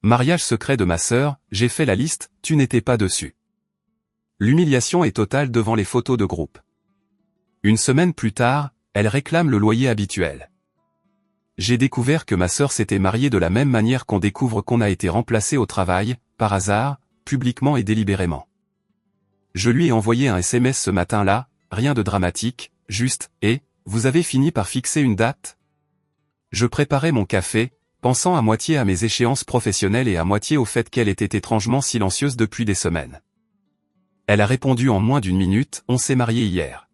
Mariage secret de ma sœur, j'ai fait la liste, tu n'étais pas dessus. L'humiliation est totale devant les photos de groupe. Une semaine plus tard, elle réclame le loyer habituel. J'ai découvert que ma sœur s'était mariée de la même manière qu'on découvre qu'on a été remplacé au travail, par hasard, publiquement et délibérément. Je lui ai envoyé un SMS ce matin-là, rien de dramatique, juste, vous avez fini par fixer une date ? Je préparais mon café, pensant à moitié à mes échéances professionnelles et à moitié au fait qu'elle était étrangement silencieuse depuis des semaines. Elle a répondu en moins d'une minute, on s'est marié hier.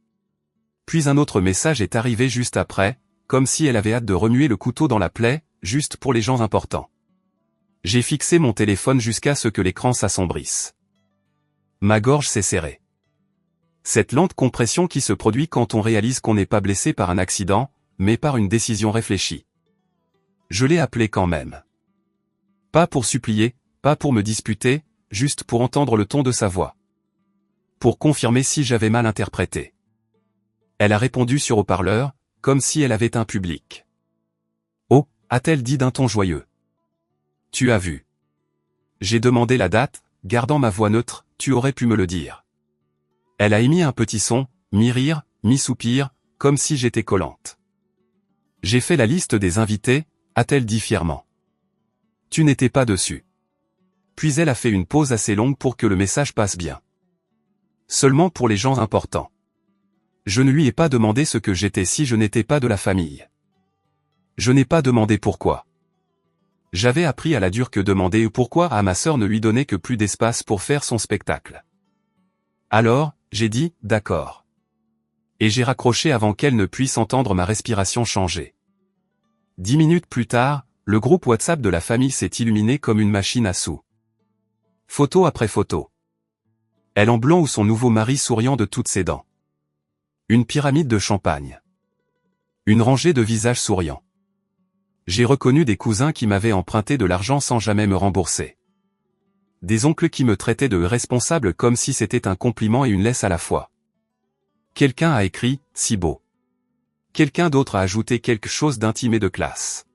Puis un autre message est arrivé juste après, comme si elle avait hâte de remuer le couteau dans la plaie, juste pour les gens importants. J'ai fixé mon téléphone jusqu'à ce que l'écran s'assombrisse. Ma gorge s'est serrée. Cette lente compression qui se produit quand on réalise qu'on n'est pas blessé par un accident, mais par une décision réfléchie. Je l'ai appelé quand même. Pas pour supplier, pas pour me disputer, juste pour entendre le ton de sa voix. Pour confirmer si j'avais mal interprété. Elle a répondu sur haut-parleur, comme si elle avait un public. Oh, a-t-elle dit d'un ton joyeux. Tu as vu. J'ai demandé la date, gardant ma voix neutre, tu aurais pu me le dire. Elle a émis un petit son, mi-rire, mi-soupir, comme si j'étais collante. J'ai fait la liste des invités, a-t-elle dit fièrement. Tu n'étais pas dessus. Puis elle a fait une pause assez longue pour que le message passe bien. Seulement pour les gens importants. Je ne lui ai pas demandé ce que j'étais si je n'étais pas de la famille. Je n'ai pas demandé pourquoi. J'avais appris à la dure que demander pourquoi à ma sœur ne lui donnait que plus d'espace pour faire son spectacle. Alors, j'ai dit, d'accord. Et j'ai raccroché avant qu'elle ne puisse entendre ma respiration changer. 10 minutes plus tard, le groupe WhatsApp de la famille s'est illuminé comme une machine à sous. Photo après photo. Elle en blanc ou son nouveau mari souriant de toutes ses dents. Une pyramide de champagne. Une rangée de visages souriants. J'ai reconnu des cousins qui m'avaient emprunté de l'argent sans jamais me rembourser. Des oncles qui me traitaient de responsable comme si c'était un compliment et une laisse à la fois. Quelqu'un a écrit « si beau ». Quelqu'un d'autre a ajouté quelque chose d'intime et de classe.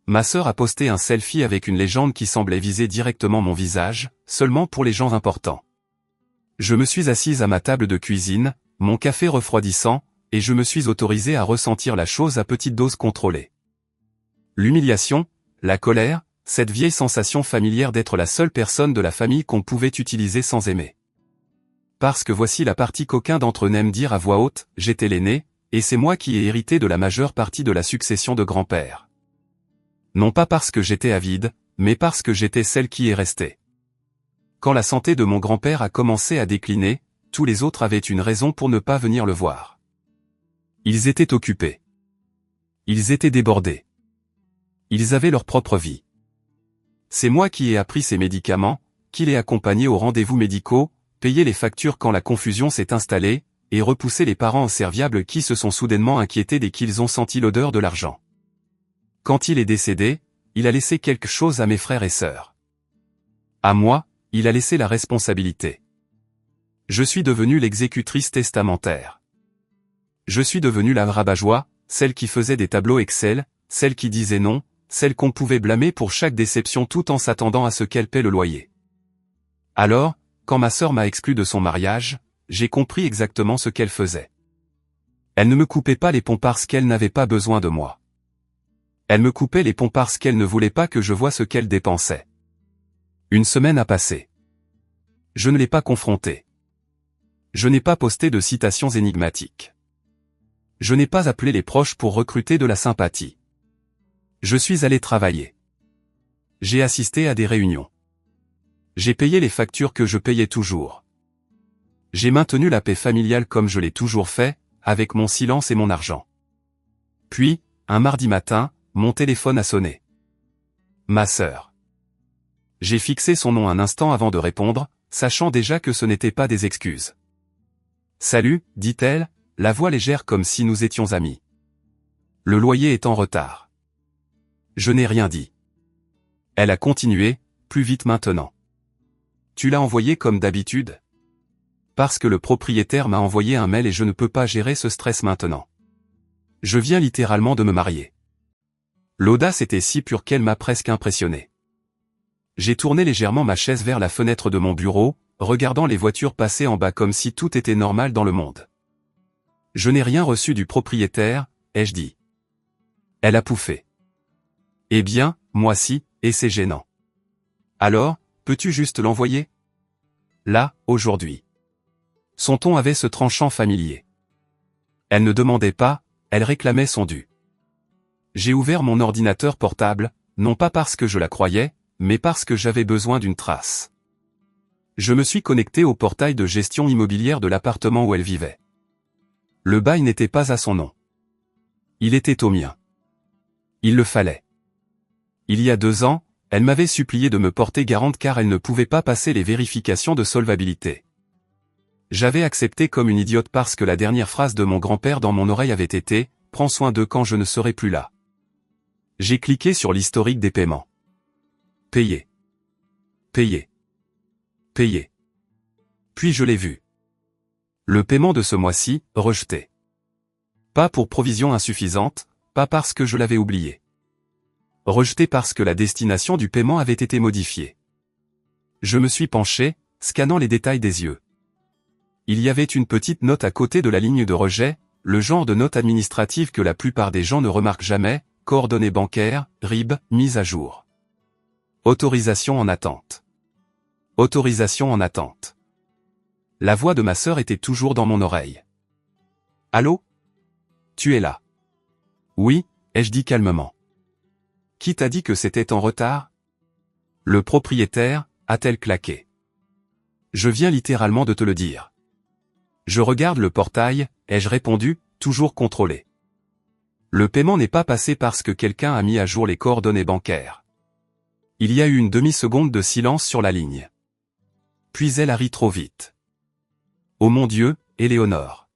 Ma sœur a posté un selfie avec une légende qui semblait viser directement mon visage, seulement pour les gens importants. Je me suis assise à ma table de cuisine, mon café refroidissant, et je me suis autorisé à ressentir la chose à petite dose contrôlée. L'humiliation, la colère, cette vieille sensation familière d'être la seule personne de la famille qu'on pouvait utiliser sans aimer. Parce que voici la partie qu'aucun d'entre eux n'aime dire à voix haute, j'étais l'aîné, et c'est moi qui ai hérité de la majeure partie de la succession de grand-père. Non pas parce que j'étais avide, mais parce que j'étais celle qui est restée. Quand la santé de mon grand-père a commencé à décliner, tous les autres avaient une raison pour ne pas venir le voir. Ils étaient occupés. Ils étaient débordés. Ils avaient leur propre vie. C'est moi qui ai appris ces médicaments, qui l'ai accompagné aux rendez-vous médicaux, payé les factures quand la confusion s'est installée, et repoussé les parents inserviables qui se sont soudainement inquiétés dès qu'ils ont senti l'odeur de l'argent. Quand il est décédé, il a laissé quelque chose à mes frères et sœurs. À moi, il a laissé la responsabilité. Je suis devenue l'exécutrice testamentaire. Je suis devenue la rabat-joie, celle qui faisait des tableaux Excel, celle qui disait non, celle qu'on pouvait blâmer pour chaque déception tout en s'attendant à ce qu'elle paie le loyer. Alors, quand ma sœur m'a exclu de son mariage, j'ai compris exactement ce qu'elle faisait. Elle ne me coupait pas les ponts parce qu'elle n'avait pas besoin de moi. Elle me coupait les ponts parce qu'elle ne voulait pas que je voie ce qu'elle dépensait. Une semaine a passé. Je ne l'ai pas confrontée. Je n'ai pas posté de citations énigmatiques. Je n'ai pas appelé les proches pour recruter de la sympathie. Je suis allé travailler. J'ai assisté à des réunions. J'ai payé les factures que je payais toujours. J'ai maintenu la paix familiale comme je l'ai toujours fait, avec mon silence et mon argent. Puis, un mardi matin, mon téléphone a sonné. Ma sœur. J'ai fixé son nom un instant avant de répondre, sachant déjà que ce n'était pas des excuses. Salut, dit-elle, la voix légère comme si nous étions amis. Le loyer est en retard. Je n'ai rien dit. Elle a continué, plus vite maintenant. Tu l'as envoyé comme d'habitude? Parce que le propriétaire m'a envoyé un mail et je ne peux pas gérer ce stress maintenant. Je viens littéralement de me marier. L'audace était si pure qu'elle m'a presque impressionné. J'ai tourné légèrement ma chaise vers la fenêtre de mon bureau, regardant les voitures passer en bas comme si tout était normal dans le monde. Je n'ai rien reçu du propriétaire, ai-je dit. Elle a pouffé. Eh bien, moi si, et c'est gênant. Alors, peux-tu juste l'envoyer? Là, aujourd'hui. Son ton avait ce tranchant familier. Elle ne demandait pas, elle réclamait son dû. J'ai ouvert mon ordinateur portable, non pas parce que je la croyais, mais parce que j'avais besoin d'une trace. Je me suis connecté au portail de gestion immobilière de l'appartement où elle vivait. Le bail n'était pas à son nom. Il était au mien. Il le fallait. Il y a 2 ans, elle m'avait supplié de me porter garante car elle ne pouvait pas passer les vérifications de solvabilité. J'avais accepté comme une idiote parce que la dernière phrase de mon grand-père dans mon oreille avait été « Prends soin d'eux quand je ne serai plus là ». J'ai cliqué sur l'historique des paiements. Payé. Payé. Payé. Puis je l'ai vu. Le paiement de ce mois-ci, rejeté. Pas pour provision insuffisante, pas parce que je l'avais oublié. Rejeté parce que la destination du paiement avait été modifiée. Je me suis penché, scannant les détails des yeux. Il y avait une petite note à côté de la ligne de rejet, le genre de note administrative que la plupart des gens ne remarquent jamais, coordonnées bancaires, RIB, mise à jour. Autorisation en attente. Autorisation en attente. La voix de ma sœur était toujours dans mon oreille. Allô? Tu es là? Oui, ai-je dit calmement. Qui t'a dit que c'était en retard? Le propriétaire, a-t-elle claqué. Je viens littéralement de te le dire. Je regarde le portail, ai-je répondu, toujours contrôlé. Le paiement n'est pas passé parce que quelqu'un a mis à jour les coordonnées bancaires. Il y a eu une demi-seconde de silence sur la ligne. Puis elle a ri trop vite. Oh mon Dieu, Éléonore.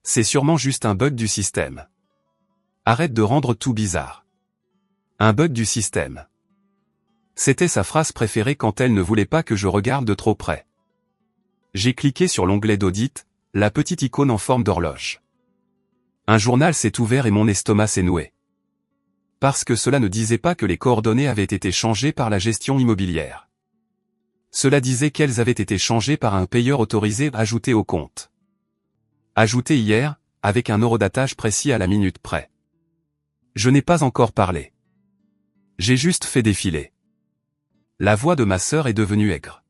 C'est sûrement juste un bug du système. Arrête de rendre tout bizarre. Un bug du système. C'était sa phrase préférée quand elle ne voulait pas que je regarde de trop près. J'ai cliqué sur l'onglet d'audit, la petite icône en forme d'horloge. Un journal s'est ouvert et mon estomac s'est noué. Parce que cela ne disait pas que les coordonnées avaient été changées par la gestion immobilière. Cela disait qu'elles avaient été changées par un payeur autorisé ajouté au compte. Ajouté hier, avec un eurodatage précis à la minute près. Je n'ai pas encore parlé. J'ai juste fait défiler. La voix de ma sœur est devenue aigre.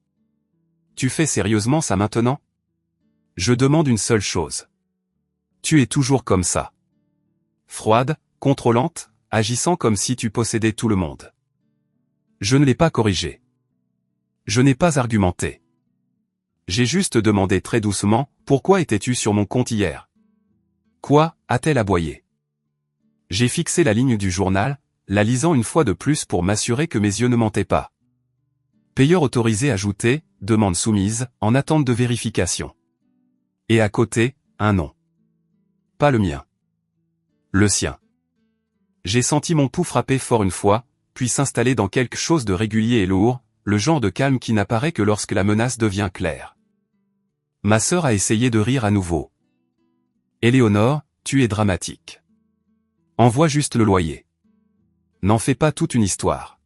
Tu fais sérieusement ça maintenant? Je demande une seule chose. Tu es toujours comme ça. Froide, contrôlante, agissant comme si tu possédais tout le monde. Je ne l'ai pas corrigé. Je n'ai pas argumenté. J'ai juste demandé très doucement, pourquoi étais-tu sur mon compte hier? Quoi, a-t-elle aboyé? J'ai fixé la ligne du journal, la lisant une fois de plus pour m'assurer que mes yeux ne mentaient pas. Payeur autorisé ajouté, demande soumise, en attente de vérification. Et à côté, un nom. Pas le mien. Le sien. J'ai senti mon pouls frapper fort une fois, puis s'installer dans quelque chose de régulier et lourd, le genre de calme qui n'apparaît que lorsque la menace devient claire. Ma sœur a essayé de rire à nouveau. Éléonore, tu es dramatique. Envoie juste le loyer. N'en fais pas toute une histoire.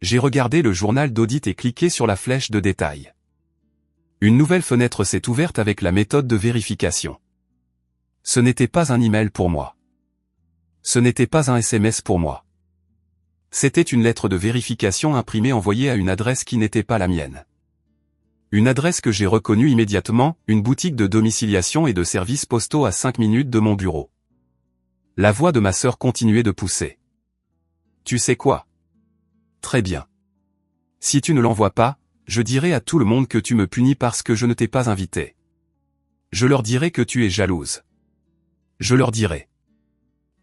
J'ai regardé le journal d'audit et cliqué sur la flèche de détail. Une nouvelle fenêtre s'est ouverte avec la méthode de vérification. Ce n'était pas un email pour moi. Ce n'était pas un SMS pour moi. C'était une lettre de vérification imprimée envoyée à une adresse qui n'était pas la mienne. Une adresse que j'ai reconnue immédiatement, une boutique de domiciliation et de services postaux à 5 minutes de mon bureau. La voix de ma sœur continuait de pousser. Tu sais quoi? Très bien. Si tu ne l'envoies pas, je dirai à tout le monde que tu me punis parce que je ne t'ai pas invité. Je leur dirai que tu es jalouse. Je leur dirai.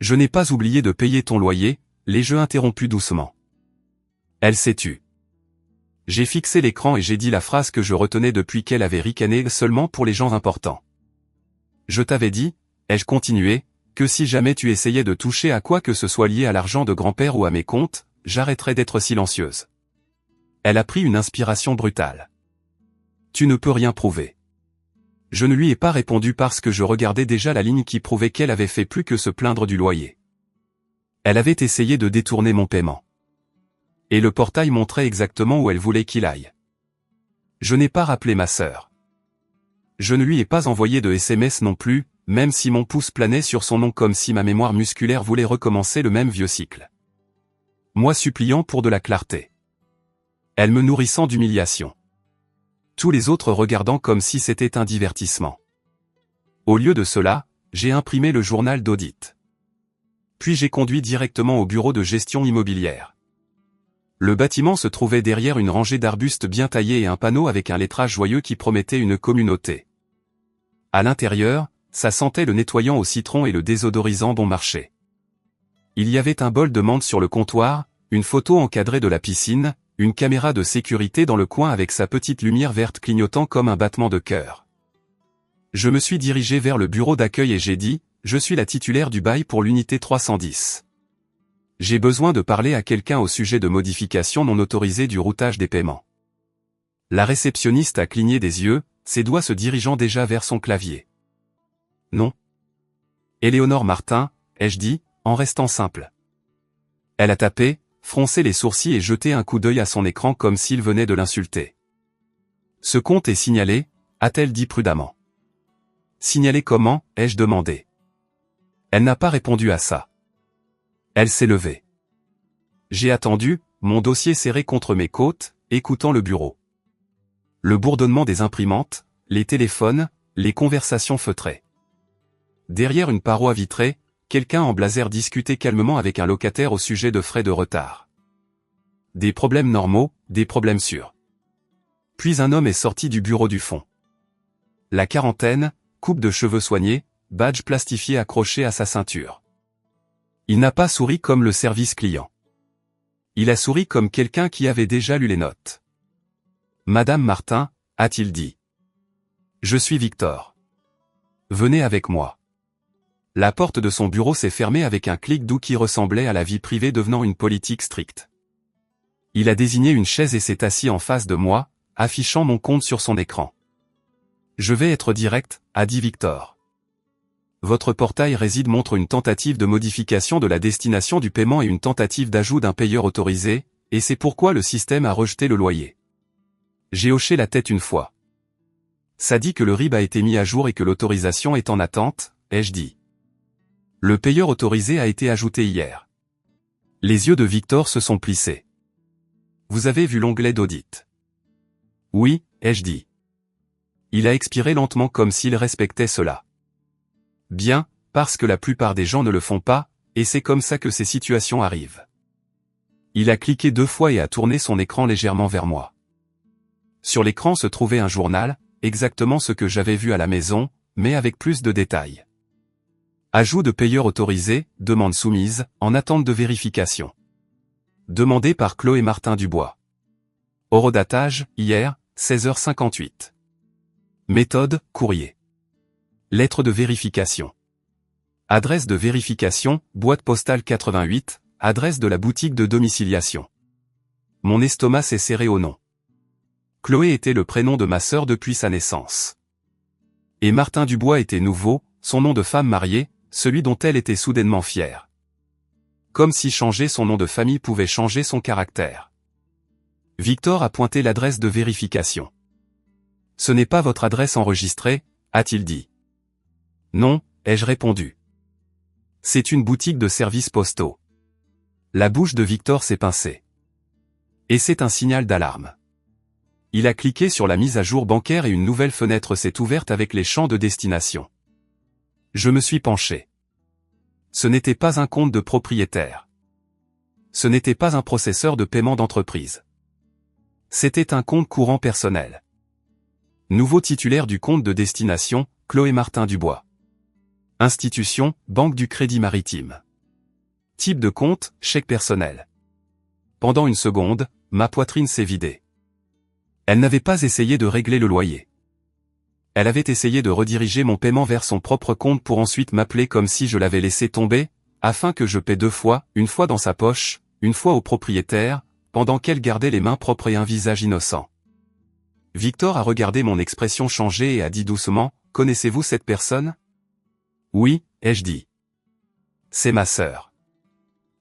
Je n'ai pas oublié de payer ton loyer, l'ai-je interrompu doucement. Elle s'est tue. J'ai fixé l'écran et j'ai dit la phrase que je retenais depuis qu'elle avait ricané seulement pour les gens importants. Je t'avais dit, ai-je continué, que si jamais tu essayais de toucher à quoi que ce soit lié à l'argent de grand-père ou à mes comptes, j'arrêterais d'être silencieuse. Elle a pris une inspiration brutale. Tu ne peux rien prouver. Je ne lui ai pas répondu parce que je regardais déjà la ligne qui prouvait qu'elle avait fait plus que se plaindre du loyer. Elle avait essayé de détourner mon paiement. Et le portail montrait exactement où elle voulait qu'il aille. Je n'ai pas rappelé ma sœur. Je ne lui ai pas envoyé de SMS non plus, même si mon pouce planait sur son nom comme si ma mémoire musculaire voulait recommencer le même vieux cycle. Moi suppliant pour de la clarté. Elle me nourrissant d'humiliation. Tous les autres regardant comme si c'était un divertissement. Au lieu de cela, j'ai imprimé le journal d'audit. Puis j'ai conduit directement au bureau de gestion immobilière. Le bâtiment se trouvait derrière une rangée d'arbustes bien taillés et un panneau avec un lettrage joyeux qui promettait une communauté. À l'intérieur, ça sentait le nettoyant au citron et le désodorisant bon marché. Il y avait un bol de menthe sur le comptoir, une photo encadrée de la piscine, une caméra de sécurité dans le coin avec sa petite lumière verte clignotant comme un battement de cœur. Je me suis dirigé vers le bureau d'accueil et j'ai dit, je suis la titulaire du bail pour l'unité 310. J'ai besoin de parler à quelqu'un au sujet de modifications non autorisées du routage des paiements. La réceptionniste a cligné des yeux, ses doigts se dirigeant déjà vers son clavier. Non. Éléonore Martin, ai-je dit, en restant simple. Elle a tapé, froncé les sourcils et jeté un coup d'œil à son écran comme s'il venait de l'insulter. Ce compte est signalé, a-t-elle dit prudemment. Signalé comment, ai-je demandé. Elle n'a pas répondu à ça. Elle s'est levée. J'ai attendu, mon dossier serré contre mes côtes, écoutant le bureau. Le bourdonnement des imprimantes, les téléphones, les conversations feutrées. Derrière une paroi vitrée, quelqu'un en blazer discutait calmement avec un locataire au sujet de frais de retard. Des problèmes normaux, des problèmes sûrs. Puis un homme est sorti du bureau du fond. La quarantaine, coupe de cheveux soignée, badge plastifié accroché à sa ceinture. Il n'a pas souri comme le service client. Il a souri comme quelqu'un qui avait déjà lu les notes. Madame Martin, a-t-il dit. Je suis Victor. Venez avec moi. La porte de son bureau s'est fermée avec un clic doux qui ressemblait à la vie privée devenant une politique stricte. Il a désigné une chaise et s'est assis en face de moi, affichant mon compte sur son écran. Je vais être direct, a dit Victor. Votre portail réside montre une tentative de modification de la destination du paiement et une tentative d'ajout d'un payeur autorisé, et c'est pourquoi le système a rejeté le loyer. J'ai hoché la tête une fois. Ça dit que le RIB a été mis à jour et que l'autorisation est en attente, ai-je dit. Le payeur autorisé a été ajouté hier. Les yeux de Victor se sont plissés. Vous avez vu l'onglet d'audit? Oui, ai-je dit. Il a expiré lentement comme s'il respectait cela. Bien, parce que la plupart des gens ne le font pas, et c'est comme ça que ces situations arrivent. Il a cliqué 2 fois et a tourné son écran légèrement vers moi. Sur l'écran se trouvait un journal, exactement ce que j'avais vu à la maison, mais avec plus de détails. Ajout de payeur autorisé, demande soumise, en attente de vérification. Demandé par Chloé Martin Dubois. Horodatage, hier, 16h58. Méthode, courrier. Lettre de vérification. Adresse de vérification, boîte postale 88, adresse de la boutique de domiciliation. Mon estomac s'est serré au nom. Chloé était le prénom de ma sœur depuis sa naissance. Et Martin Dubois était nouveau, son nom de femme mariée, celui dont elle était soudainement fière. Comme si changer son nom de famille pouvait changer son caractère. Victor a pointé l'adresse de vérification. Ce n'est pas votre adresse enregistrée, a-t-il dit. Non, ai-je répondu. C'est une boutique de services postaux. La bouche de Victor s'est pincée. Et c'est un signal d'alarme. Il a cliqué sur la mise à jour bancaire et une nouvelle fenêtre s'est ouverte avec les champs de destination. Je me suis penché. Ce n'était pas un compte de propriétaire. Ce n'était pas un processeur de paiement d'entreprise. C'était un compte courant personnel. Nouveau titulaire du compte de destination, Chloé Martin Dubois. Institution, Banque du Crédit Maritime. Type de compte, chèque personnel. Pendant une seconde, ma poitrine s'est vidée. Elle n'avait pas essayé de régler le loyer. Elle avait essayé de rediriger mon paiement vers son propre compte pour ensuite m'appeler comme si je l'avais laissé tomber, afin que je paie 2 fois, une fois dans sa poche, une fois au propriétaire, pendant qu'elle gardait les mains propres et un visage innocent. Victor a regardé mon expression changer et a dit doucement, « Connaissez-vous cette personne ?» Oui, ai-je dit. C'est ma sœur.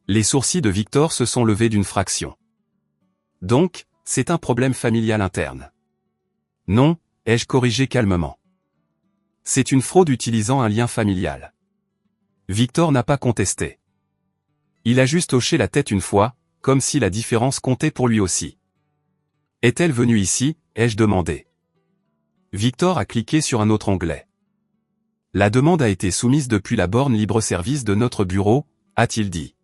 Les sourcils de Victor se sont levés d'une fraction. Donc, c'est un problème familial interne. Non, ai-je corrigé calmement. C'est une fraude utilisant un lien familial. Victor n'a pas contesté. Il a juste hoché la tête une fois, comme si la différence comptait pour lui aussi. Est-elle venue ici, ai-je demandé. Victor a cliqué sur un autre onglet. La demande a été soumise depuis la borne libre-service de notre bureau, a-t-il dit.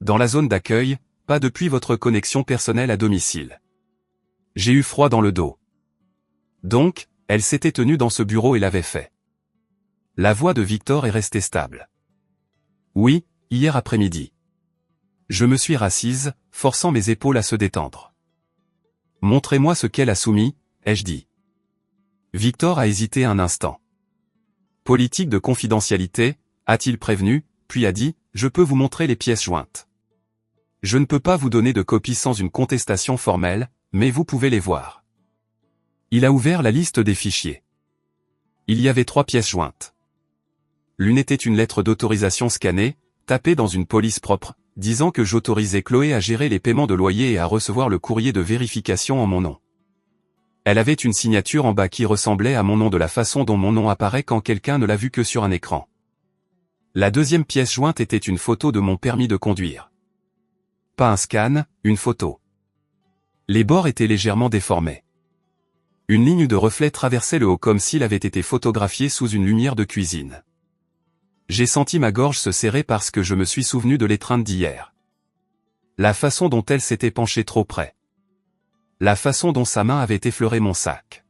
Dans la zone d'accueil, pas depuis votre connexion personnelle à domicile. J'ai eu froid dans le dos. Donc, elle s'était tenue dans ce bureau et l'avait fait. La voix de Victor est restée stable. Oui, hier après-midi. Je me suis rassise, forçant mes épaules à se détendre. Montrez-moi ce qu'elle a soumis, ai-je dit. Victor a hésité un instant. Politique de confidentialité, a-t-il prévenu, puis a dit, je peux vous montrer les pièces jointes. Je ne peux pas vous donner de copie sans une contestation formelle, mais vous pouvez les voir. Il a ouvert la liste des fichiers. Il y avait 3 pièces jointes. L'une était une lettre d'autorisation scannée, tapée dans une police propre, disant que j'autorisais Chloé à gérer les paiements de loyer et à recevoir le courrier de vérification en mon nom. Elle avait une signature en bas qui ressemblait à mon nom de la façon dont mon nom apparaît quand quelqu'un ne l'a vu que sur un écran. La deuxième pièce jointe était une photo de mon permis de conduire. Pas un scan, une photo. Les bords étaient légèrement déformés. Une ligne de reflet traversait le haut comme s'il avait été photographié sous une lumière de cuisine. J'ai senti ma gorge se serrer parce que je me suis souvenu de l'étreinte d'hier. La façon dont elle s'était penchée trop près. La façon dont sa main avait effleuré mon sac.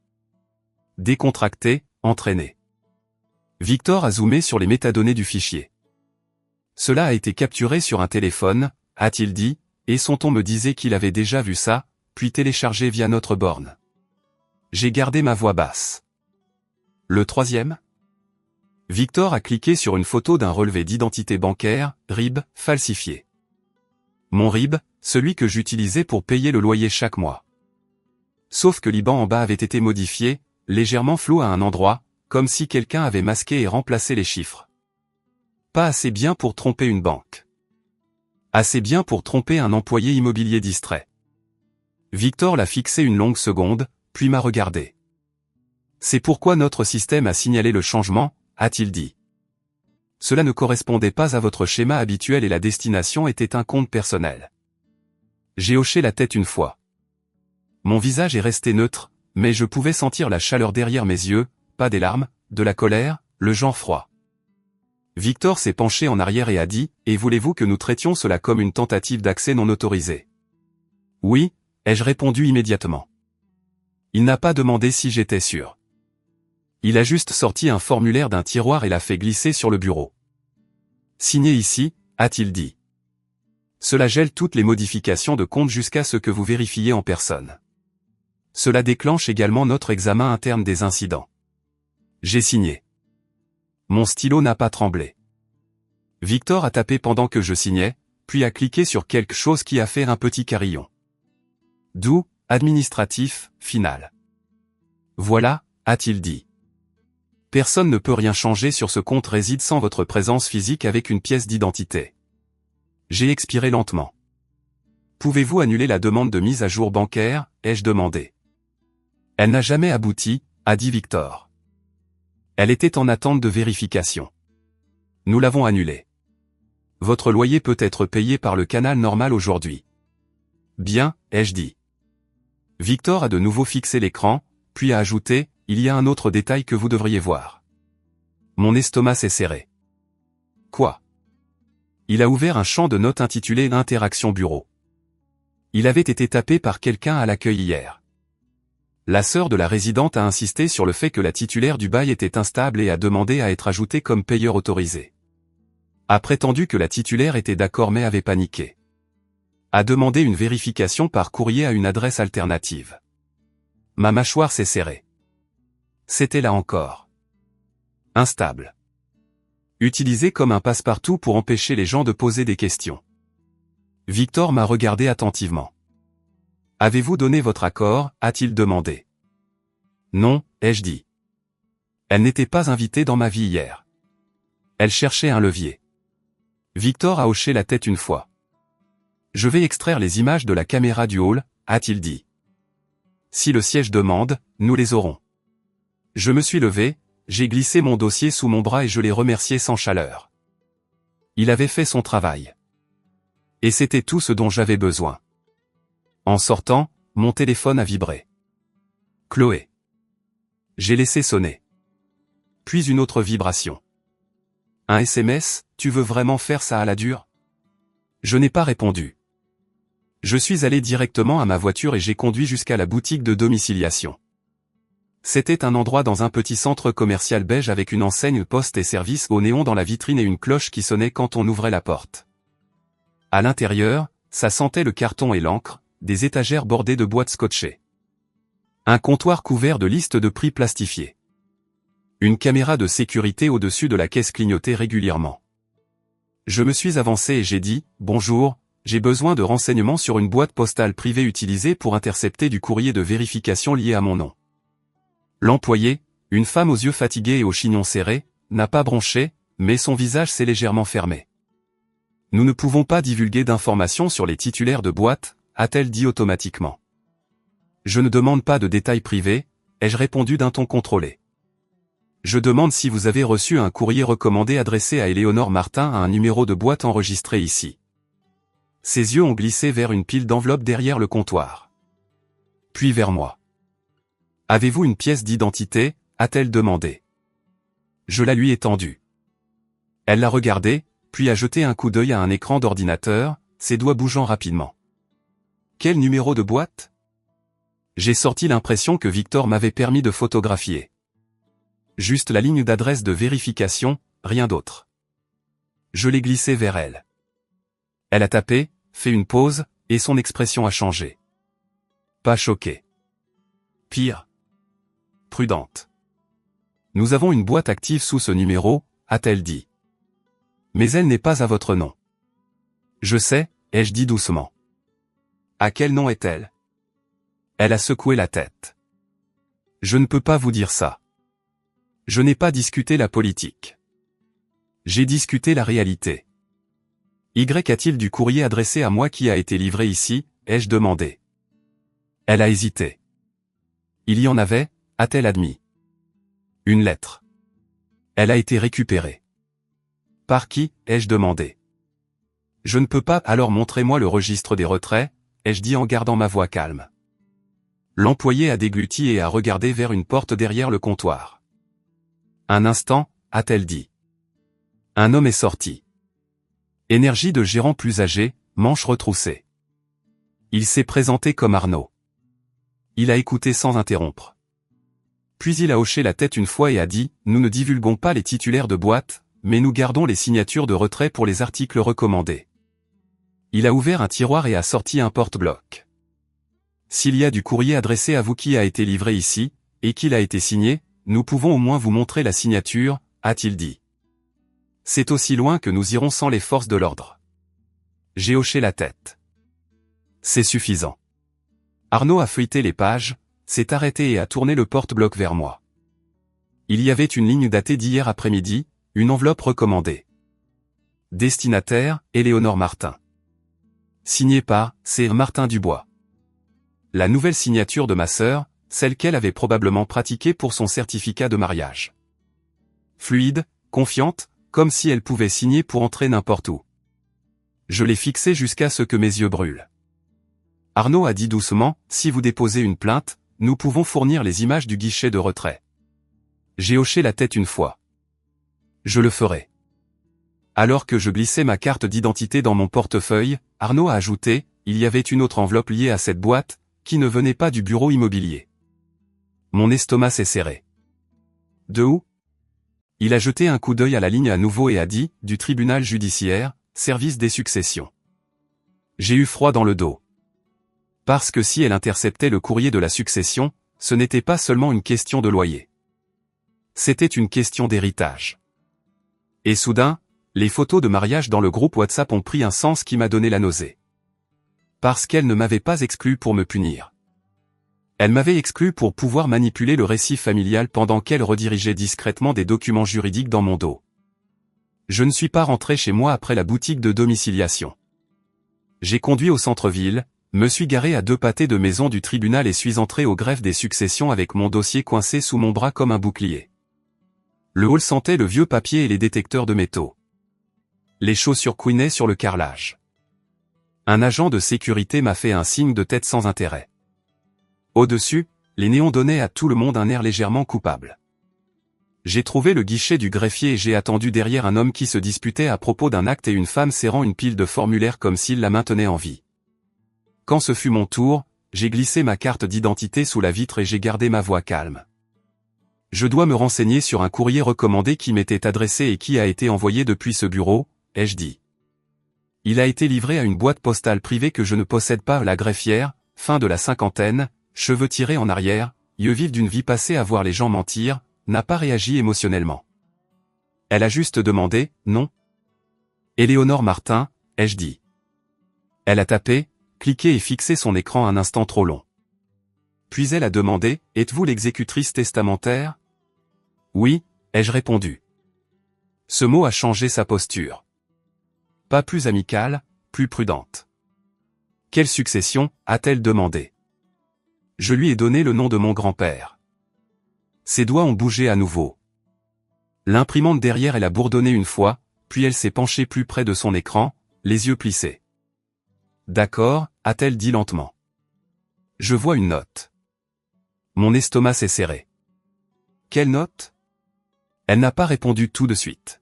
Décontracté, entraîné. Victor a zoomé sur les métadonnées du fichier. Cela a été capturé sur un téléphone, a-t-il dit, et son ton me disait qu'il avait déjà vu ça, puis téléchargé via notre borne. J'ai gardé ma voix basse. Le troisième ? Victor a cliqué sur une photo d'un relevé d'identité bancaire, RIB, falsifié. Mon RIB, celui que j'utilisais pour payer le loyer chaque mois. Sauf que l'IBAN en bas avait été modifié, légèrement flou à un endroit, comme si quelqu'un avait masqué et remplacé les chiffres. Pas assez bien pour tromper une banque. Assez bien pour tromper un employé immobilier distrait. Victor l'a fixé une longue seconde, puis m'a regardé. C'est pourquoi notre système a signalé le changement, a-t-il dit. Cela ne correspondait pas à votre schéma habituel et la destination était un compte personnel. J'ai hoché la tête une fois. Mon visage est resté neutre, mais je pouvais sentir la chaleur derrière mes yeux, pas des larmes, de la colère, le genre froid. Victor s'est penché en arrière et a dit, « Et voulez-vous que nous traitions cela comme une tentative d'accès non autorisé ?» Oui, ai-je répondu immédiatement. Il n'a pas demandé si j'étais sûr. Il a juste sorti un formulaire d'un tiroir et l'a fait glisser sur le bureau. « Signez ici », a-t-il dit. Cela gèle toutes les modifications de compte jusqu'à ce que vous vérifiez en personne. Cela déclenche également notre examen interne des incidents. J'ai signé. Mon stylo n'a pas tremblé. Victor a tapé pendant que je signais, puis a cliqué sur quelque chose qui a fait un petit carillon. Doux, administratif, final. Voilà, a-t-il dit. Personne ne peut rien changer sur ce compte réside sans votre présence physique avec une pièce d'identité. J'ai expiré lentement. Pouvez-vous annuler la demande de mise à jour bancaire, ai-je demandé. Elle n'a jamais abouti, a dit Victor. Elle était en attente de vérification. Nous l'avons annulée. Votre loyer peut être payé par le canal normal aujourd'hui. Bien, ai-je dit. Victor a de nouveau fixé l'écran, puis a ajouté, il y a un autre détail que vous devriez voir. Mon estomac s'est serré. Quoi? Il a ouvert un champ de notes intitulé Interaction bureau. Il avait été tapé par quelqu'un à l'accueil hier. La sœur de la résidente a insisté sur le fait que la titulaire du bail était instable et a demandé à être ajoutée comme payeur autorisé. A prétendu que la titulaire était d'accord mais avait paniqué. A demandé une vérification par courrier à une adresse alternative. Ma mâchoire s'est serrée. C'était là encore. Instable. Utilisé comme un passe-partout pour empêcher les gens de poser des questions. Victor m'a regardé attentivement. Avez-vous donné votre accord, a-t-il demandé. Non, ai-je dit. Elle n'était pas invitée dans ma vie hier. Elle cherchait un levier. Victor a hoché la tête une fois. Je vais extraire les images de la caméra du hall, a-t-il dit. Si le siège demande, nous les aurons. Je me suis levé, j'ai glissé mon dossier sous mon bras et je l'ai remercié sans chaleur. Il avait fait son travail. Et c'était tout ce dont j'avais besoin. En sortant, mon téléphone a vibré. Chloé. J'ai laissé sonner. Puis une autre vibration. Un SMS, tu veux vraiment faire ça à la dure? Je n'ai pas répondu. Je suis allé directement à ma voiture et j'ai conduit jusqu'à la boutique de domiciliation. C'était un endroit dans un petit centre commercial beige avec une enseigne poste et service au néon dans la vitrine et une cloche qui sonnait quand on ouvrait la porte. À l'intérieur, ça sentait le carton et l'encre, des étagères bordées de boîtes scotchées. Un comptoir couvert de listes de prix plastifiées. Une caméra de sécurité au-dessus de la caisse clignotait régulièrement. Je me suis avancé et j'ai dit « Bonjour, j'ai besoin de renseignements sur une boîte postale privée utilisée pour intercepter du courrier de vérification lié à mon nom. » L'employé, une femme aux yeux fatigués et aux chignons serrés, n'a pas bronché, mais son visage s'est légèrement fermé. « Nous ne pouvons pas divulguer d'informations sur les titulaires de boîtes, a-t-elle dit automatiquement. « Je ne demande pas de détails privés, ai-je répondu d'un ton contrôlé. Je demande si vous avez reçu un courrier recommandé adressé à Éléonore Martin à un numéro de boîte enregistré ici. » Ses yeux ont glissé vers une pile d'enveloppes derrière le comptoir. Puis vers moi. « Avez-vous une pièce d'identité ?» a-t-elle demandé. Je la lui ai tendue. Elle l'a regardé, puis a jeté un coup d'œil à un écran d'ordinateur, ses doigts bougeant rapidement. « Quel numéro de boîte ?» J'ai sorti l'impression que Victor m'avait permis de photographier. Juste la ligne d'adresse de vérification, rien d'autre. Je l'ai glissé vers elle. Elle a tapé, fait une pause, et son expression a changé. Pas choquée. Pire. Prudente. « Nous avons une boîte active sous ce numéro, a-t-elle dit. Mais elle n'est pas à votre nom. Je sais, ai-je dit doucement. À quel nom est-elle? Elle a secoué la tête. Je ne peux pas vous dire ça. Je n'ai pas discuté la politique. J'ai discuté la réalité. Y a-t-il du courrier adressé à moi qui a été livré ici, ai-je demandé. Elle a hésité. Il y en avait, a-t-elle admis. Une lettre. Elle a été récupérée. Par qui, ai-je demandé. Je ne peux pas, alors montrez-moi le registre des retraits, ai-je dit en gardant ma voix calme. L'employé a dégluti et a regardé vers une porte derrière le comptoir. Un instant, a-t-elle dit. Un homme est sorti. Énergie de gérant plus âgé, manches retroussées. Il s'est présenté comme Arnaud. Il a écouté sans interrompre. Puis il a hoché la tête une fois et a dit « Nous ne divulguons pas les titulaires de boîtes, mais nous gardons les signatures de retrait pour les articles recommandés. » Il a ouvert un tiroir et a sorti un porte-bloc. « S'il y a du courrier adressé à vous qui a été livré ici, et qu'il a été signé, nous pouvons au moins vous montrer la signature, a-t-il dit. C'est aussi loin que nous irons sans les forces de l'ordre. J'ai hoché la tête. C'est suffisant. Arnaud a feuilleté les pages, s'est arrêté et a tourné le porte-bloc vers moi. Il y avait une ligne datée d'hier après-midi, une enveloppe recommandée. Destinataire, Éléonore Martin. Signé par, C. Martin Dubois. La nouvelle signature de ma sœur, celle qu'elle avait probablement pratiquée pour son certificat de mariage. Fluide, confiante, comme si elle pouvait signer pour entrer n'importe où. Je l'ai fixée jusqu'à ce que mes yeux brûlent. Arnaud a dit doucement, si vous déposez une plainte, nous pouvons fournir les images du guichet de retrait. J'ai hoché la tête une fois. Je le ferai. Alors que je glissais ma carte d'identité dans mon portefeuille, Arnaud a ajouté, il y avait une autre enveloppe liée à cette boîte, qui ne venait pas du bureau immobilier. Mon estomac s'est serré. De où? Il a jeté un coup d'œil à la ligne à nouveau et a dit, du tribunal judiciaire, service des successions. J'ai eu froid dans le dos. Parce que si elle interceptait le courrier de la succession, ce n'était pas seulement une question de loyer. C'était une question d'héritage. Et soudain, les photos de mariage dans le groupe WhatsApp ont pris un sens qui m'a donné la nausée. Parce qu'elle ne m'avait pas exclu pour me punir. Elle m'avait exclu pour pouvoir manipuler le récit familial pendant qu'elle redirigeait discrètement des documents juridiques dans mon dos. Je ne suis pas rentré chez moi après la boutique de domiciliation. J'ai conduit au centre-ville, me suis garé à 2 pâtés de maison du tribunal et suis entré au greffe des successions avec mon dossier coincé sous mon bras comme un bouclier. Le hall sentait le vieux papier et les détecteurs de métaux. Les chaussures couinaient sur le carrelage. Un agent de sécurité m'a fait un signe de tête sans intérêt. Au-dessus, les néons donnaient à tout le monde un air légèrement coupable. J'ai trouvé le guichet du greffier et j'ai attendu derrière un homme qui se disputait à propos d'un acte et une femme serrant une pile de formulaires comme s'il la maintenait en vie. Quand ce fut mon tour, j'ai glissé ma carte d'identité sous la vitre et j'ai gardé ma voix calme. Je dois me renseigner sur un courrier recommandé qui m'était adressé et qui a été envoyé depuis ce bureau, ai-je dit. Il a été livré à une boîte postale privée que je ne possède pas. La greffière, fin de la cinquantaine, cheveux tirés en arrière, yeux vifs d'une vie passée à voir les gens mentir, n'a pas réagi émotionnellement. Elle a juste demandé, non. Éléonore Martin, ai-je dit. Elle a tapé, cliqué et fixé son écran un instant trop long. Puis elle a demandé, êtes-vous l'exécutrice testamentaire? Oui, ai-je répondu. Ce mot a changé sa posture. Pas plus amicale, plus prudente. Quelle succession, a-t-elle demandé. Je lui ai donné le nom de mon grand-père. Ses doigts ont bougé à nouveau. L'imprimante derrière elle a bourdonné une fois, puis elle s'est penchée plus près de son écran, les yeux plissés. D'accord, a-t-elle dit lentement. Je vois une note. Mon estomac s'est serré. Quelle note? Elle n'a pas répondu tout de suite.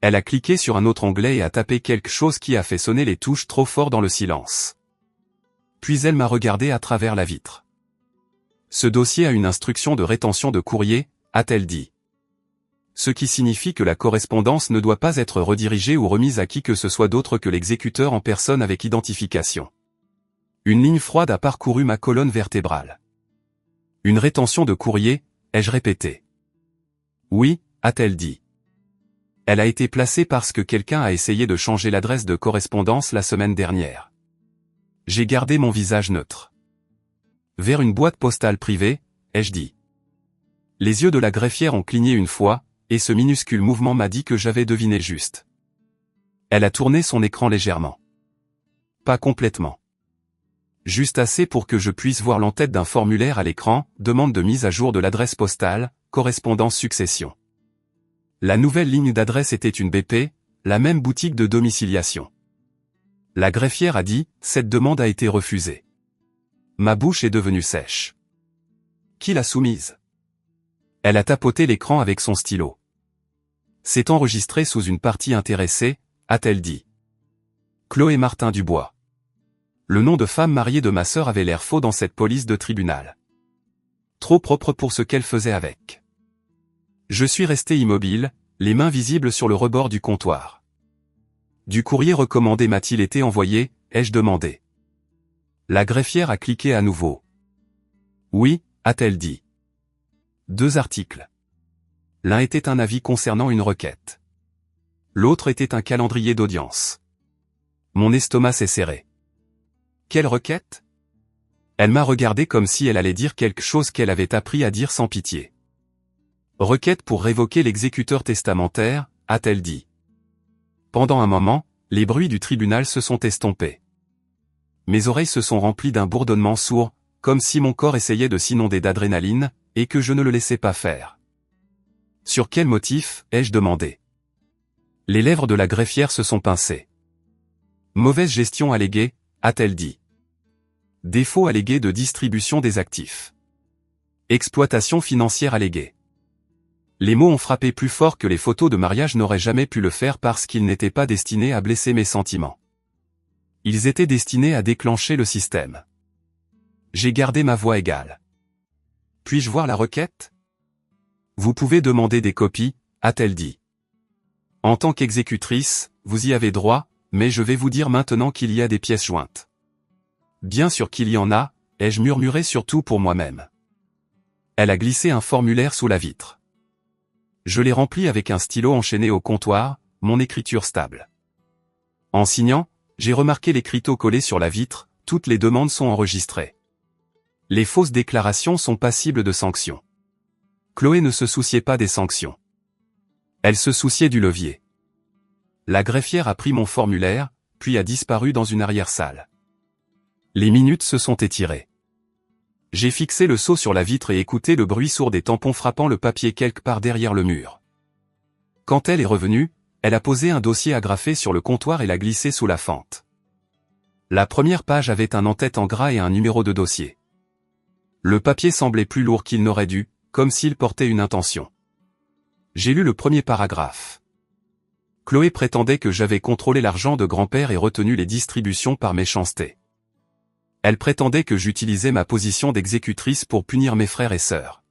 Elle a cliqué sur un autre onglet et a tapé quelque chose qui a fait sonner les touches trop fort dans le silence. Puis elle m'a regardé à travers la vitre. Ce dossier a une instruction de rétention de courrier, a-t-elle dit. Ce qui signifie que la correspondance ne doit pas être redirigée ou remise à qui que ce soit d'autre que l'exécuteur en personne avec identification. Une ligne froide a parcouru ma colonne vertébrale. Une rétention de courrier, ai-je répété. Oui, a-t-elle dit. Elle a été placée parce que quelqu'un a essayé de changer l'adresse de correspondance la semaine dernière. J'ai gardé mon visage neutre. Vers une boîte postale privée, ai-je dit. Les yeux de la greffière ont cligné une fois, et ce minuscule mouvement m'a dit que j'avais deviné juste. Elle a tourné son écran légèrement. Pas complètement. Juste assez pour que je puisse voir l'entête d'un formulaire à l'écran, demande de mise à jour de l'adresse postale, correspondance succession. La nouvelle ligne d'adresse était une BP, la même boutique de domiciliation. La greffière a dit, cette demande a été refusée. Ma bouche est devenue sèche. Qui l'a soumise? Elle a tapoté l'écran avec son stylo. C'est enregistré sous une partie intéressée, a-t-elle dit. Chloé Martin Dubois. Le nom de femme mariée de ma sœur avait l'air faux dans cette police de tribunal. Trop propre pour ce qu'elle faisait avec. Je suis resté immobile, les mains visibles sur le rebord du comptoir. Du courrier recommandé m'a-t-il été envoyé, ai-je demandé. La greffière a cliqué à nouveau. Oui, a-t-elle dit. 2 articles. L'un était un avis concernant une requête. L'autre était un calendrier d'audience. Mon estomac s'est serré. Quelle requête? Elle m'a regardé comme si elle allait dire quelque chose qu'elle avait appris à dire sans pitié. Requête pour révoquer l'exécuteur testamentaire, a-t-elle dit. Pendant un moment, les bruits du tribunal se sont estompés. Mes oreilles se sont remplies d'un bourdonnement sourd, comme si mon corps essayait de s'inonder d'adrénaline, et que je ne le laissais pas faire. Sur quel motif, ai-je demandé. Les lèvres de la greffière se sont pincées. Mauvaise gestion alléguée, a-t-elle dit. Défaut allégué de distribution des actifs. Exploitation financière alléguée. Les mots ont frappé plus fort que les photos de mariage n'auraient jamais pu le faire parce qu'ils n'étaient pas destinés à blesser mes sentiments. Ils étaient destinés à déclencher le système. J'ai gardé ma voix égale. Puis-je voir la requête? Vous pouvez demander des copies, a-t-elle dit. En tant qu'exécutrice, vous y avez droit, mais je vais vous dire maintenant qu'il y a des pièces jointes. Bien sûr qu'il y en a, ai-je murmuré surtout pour moi-même. Elle a glissé un formulaire sous la vitre. Je l'ai rempli avec un stylo enchaîné au comptoir, mon écriture stable. En signant, j'ai remarqué l'écriteau collé sur la vitre, toutes les demandes sont enregistrées. Les fausses déclarations sont passibles de sanctions. Chloé ne se souciait pas des sanctions. Elle se souciait du levier. La greffière a pris mon formulaire, puis a disparu dans une arrière-salle. Les minutes se sont étirées. J'ai fixé le seau sur la vitre et écouté le bruit sourd des tampons frappant le papier quelque part derrière le mur. Quand elle est revenue, elle a posé un dossier agrafé sur le comptoir et l'a glissé sous la fente. La première page avait un en-tête en gras et un numéro de dossier. Le papier semblait plus lourd qu'il n'aurait dû, comme s'il portait une intention. J'ai lu le premier paragraphe. Chloé prétendait que j'avais contrôlé l'argent de grand-père et retenu les distributions par méchanceté. Elle prétendait que j'utilisais ma position d'exécutrice pour punir mes frères et sœurs.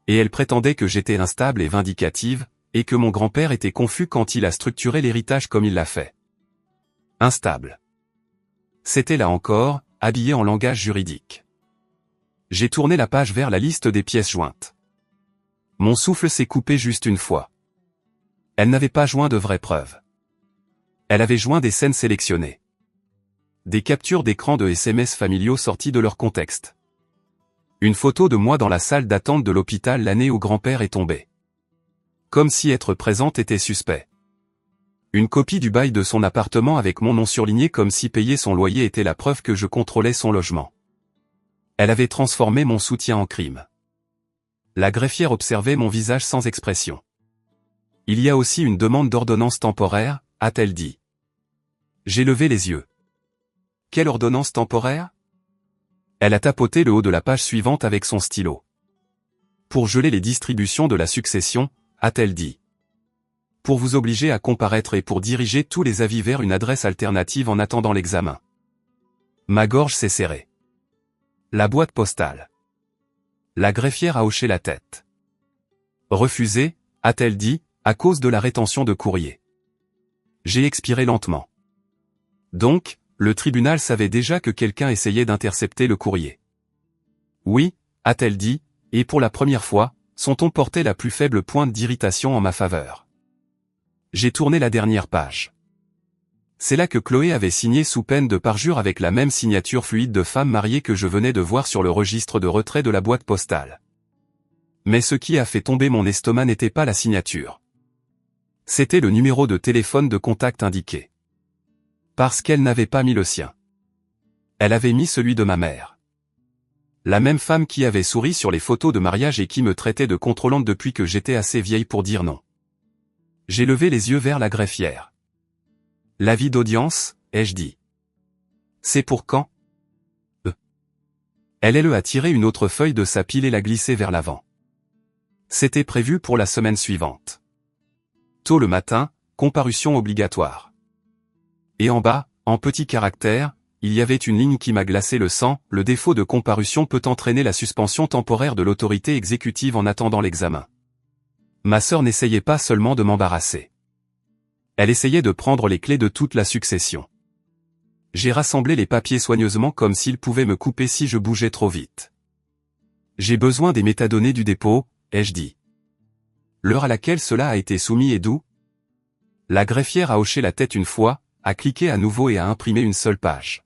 Et elle prétendait que j'étais instable et vindicative, et que mon grand-père était confus quand il a structuré l'héritage comme il l'a fait. Instable. C'était là encore, habillé en langage juridique. J'ai tourné la page vers la liste des pièces jointes. Mon souffle s'est coupé juste une fois. Elle n'avait pas joint de vraies preuves. Elle avait joint des scènes sélectionnées. Des captures d'écran de SMS familiaux sortis de leur contexte. Une photo de moi dans la salle d'attente de l'hôpital l'année où grand-père est tombé. Comme si être présente était suspect. Une copie du bail de son appartement avec mon nom surligné comme si payer son loyer était la preuve que je contrôlais son logement. Elle avait transformé mon soutien en crime. La greffière observait mon visage sans expression. Il y a aussi une demande d'ordonnance temporaire, a-t-elle dit. J'ai levé les yeux. Quelle ordonnance temporaire ? Elle a tapoté le haut de la page suivante avec son stylo. Pour geler les distributions de la succession, a-t-elle dit. Pour vous obliger à comparaître et pour diriger tous les avis vers une adresse alternative en attendant l'examen. Ma gorge s'est serrée. La boîte postale. La greffière a hoché la tête. Refusé, a-t-elle dit, à cause de la rétention de courrier. J'ai expiré lentement. Donc, le tribunal savait déjà que quelqu'un essayait d'intercepter le courrier. Oui, a-t-elle dit, et pour la première fois, son ton portait la plus faible pointe d'irritation en ma faveur. J'ai tourné la dernière page. C'est là que Chloé avait signé sous peine de parjure avec la même signature fluide de femme mariée que je venais de voir sur le registre de retrait de la boîte postale. Mais ce qui a fait tomber mon estomac n'était pas la signature. C'était le numéro de téléphone de contact indiqué. Parce qu'elle n'avait pas mis le sien. Elle avait mis celui de ma mère. La même femme qui avait souri sur les photos de mariage et qui me traitait de contrôlante depuis que j'étais assez vieille pour dire non. J'ai levé les yeux vers la greffière. L'avis d'audience, ai-je dit. C'est pour quand ? Elle a tiré une autre feuille de sa pile et l'a glissée vers l'avant. C'était prévu pour la semaine suivante. Tôt le matin, comparution obligatoire. Et en bas, en petits caractères, il y avait une ligne qui m'a glacé le sang, le défaut de comparution peut entraîner la suspension temporaire de l'autorité exécutive en attendant l'examen. Ma sœur n'essayait pas seulement de m'embarrasser. Elle essayait de prendre les clés de toute la succession. J'ai rassemblé les papiers soigneusement comme s'ils pouvaient me couper si je bougeais trop vite. J'ai besoin des métadonnées du dépôt, ai-je dit. L'heure à laquelle cela a été soumis est d'où ? La greffière a hoché la tête une fois, a cliqué à nouveau et a imprimé une seule page.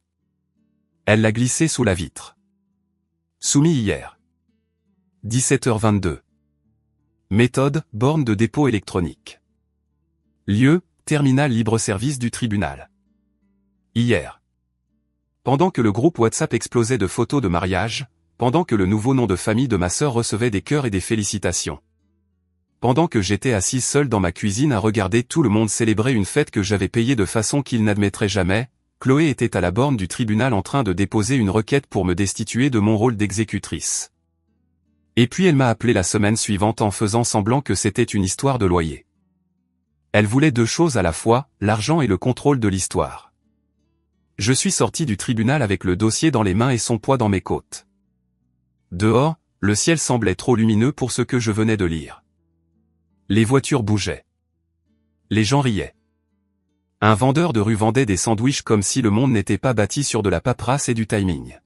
Elle l'a glissée sous la vitre. Soumis hier. 17h22. Méthode, borne de dépôt électronique. Lieu, terminal libre-service du tribunal. Hier. Pendant que le groupe WhatsApp explosait de photos de mariage, pendant que le nouveau nom de famille de ma sœur recevait des cœurs et des félicitations. Pendant que j'étais assise seule dans ma cuisine à regarder tout le monde célébrer une fête que j'avais payée de façon qu'il n'admettrait jamais, Chloé était à la borne du tribunal en train de déposer une requête pour me destituer de mon rôle d'exécutrice. Et puis elle m'a appelé la semaine suivante en faisant semblant que c'était une histoire de loyer. Elle voulait deux choses à la fois, l'argent et le contrôle de l'histoire. Je suis sorti du tribunal avec le dossier dans les mains et son poids dans mes côtes. Dehors, le ciel semblait trop lumineux pour ce que je venais de lire. Les voitures bougeaient. Les gens riaient. Un vendeur de rue vendait des sandwichs comme si le monde n'était pas bâti sur de la paperasse et du timing.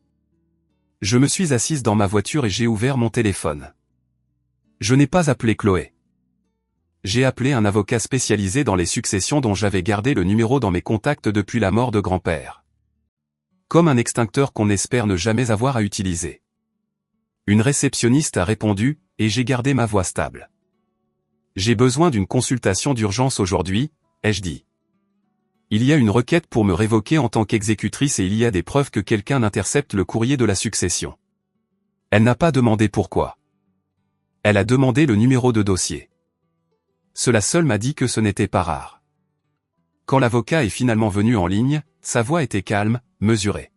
Je me suis assise dans ma voiture et j'ai ouvert mon téléphone. Je n'ai pas appelé Chloé. J'ai appelé un avocat spécialisé dans les successions dont j'avais gardé le numéro dans mes contacts depuis la mort de grand-père. Comme un extincteur qu'on espère ne jamais avoir à utiliser. Une réceptionniste a répondu, et j'ai gardé ma voix stable. J'ai besoin d'une consultation d'urgence aujourd'hui, ai-je dit. Il y a une requête pour me révoquer en tant qu'exécutrice et il y a des preuves que quelqu'un intercepte le courrier de la succession. Elle n'a pas demandé pourquoi. Elle a demandé le numéro de dossier. Cela seul m'a dit que ce n'était pas rare. Quand l'avocat est finalement venu en ligne, sa voix était calme, mesurée.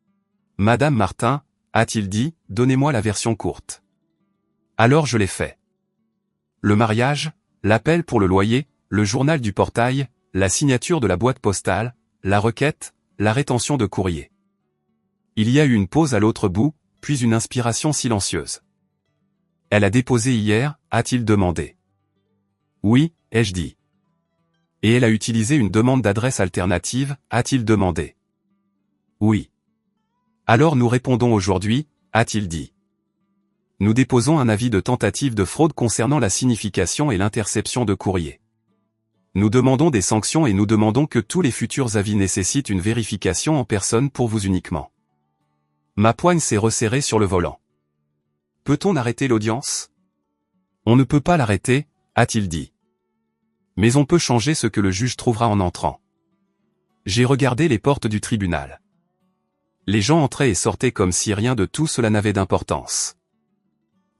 « Madame Martin, a-t-il dit, donnez-moi la version courte. » Alors je l'ai fait. Le mariage, l'appel pour le loyer, le journal du portail, la signature de la boîte postale, la requête, la rétention de courrier. Il y a eu une pause à l'autre bout, puis une inspiration silencieuse. « Elle a déposé hier, a-t-il demandé. »« Oui, ai-je dit. »« Et elle a utilisé une demande d'adresse alternative, a-t-il demandé. »« Oui. »« Alors nous répondons aujourd'hui, a-t-il dit. » Nous déposons un avis de tentative de fraude concernant la signification et l'interception de courrier. Nous demandons des sanctions et nous demandons que tous les futurs avis nécessitent une vérification en personne pour vous uniquement. Ma poigne s'est resserrée sur le volant. Peut-on arrêter l'audience? On ne peut pas l'arrêter, a-t-il dit. Mais on peut changer ce que le juge trouvera en entrant. J'ai regardé les portes du tribunal. Les gens entraient et sortaient comme si rien de tout cela n'avait d'importance.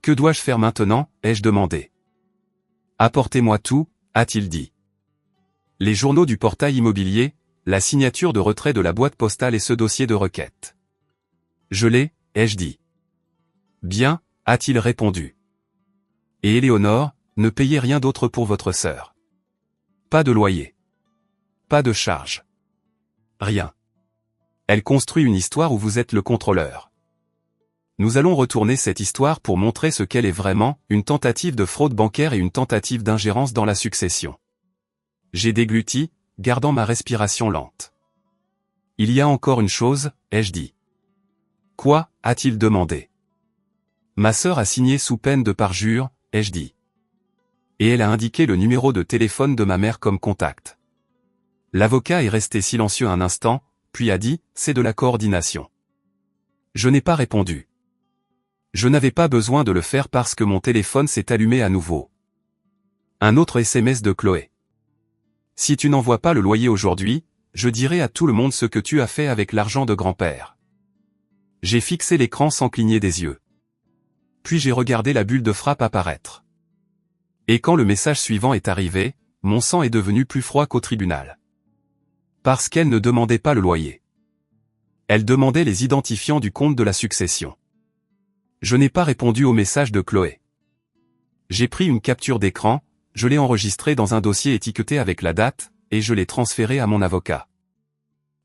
Que dois-je faire maintenant, ai-je demandé. Apportez-moi tout, a-t-il dit. Les journaux du portail immobilier, la signature de retrait de la boîte postale et ce dossier de requête. Je l'ai, ai-je dit. Bien, a-t-il répondu. Et Éléonore, ne payez rien d'autre pour votre sœur. Pas de loyer. Pas de charge. Rien. Elle construit une histoire où vous êtes le contrôleur. Nous allons retourner cette histoire pour montrer ce qu'elle est vraiment, une tentative de fraude bancaire et une tentative d'ingérence dans la succession. J'ai dégluti, gardant ma respiration lente. Il y a encore une chose, ai-je dit. Quoi, a-t-il demandé. Ma sœur a signé sous peine de parjure, ai-je dit. Et elle a indiqué le numéro de téléphone de ma mère comme contact. L'avocat est resté silencieux un instant, puis a dit, c'est de la coordination. Je n'ai pas répondu. Je n'avais pas besoin de le faire parce que mon téléphone s'est allumé à nouveau. Un autre SMS de Chloé. Si tu n'envoies pas le loyer aujourd'hui, je dirai à tout le monde ce que tu as fait avec l'argent de grand-père. J'ai fixé l'écran sans cligner des yeux. Puis j'ai regardé la bulle de frappe apparaître. Et quand le message suivant est arrivé, mon sang est devenu plus froid qu'au tribunal. Parce qu'elle ne demandait pas le loyer. Elle demandait les identifiants du compte de la succession. Je n'ai pas répondu au message de Chloé. J'ai pris une capture d'écran, je l'ai enregistrée dans un dossier étiqueté avec la date, et je l'ai transféré à mon avocat.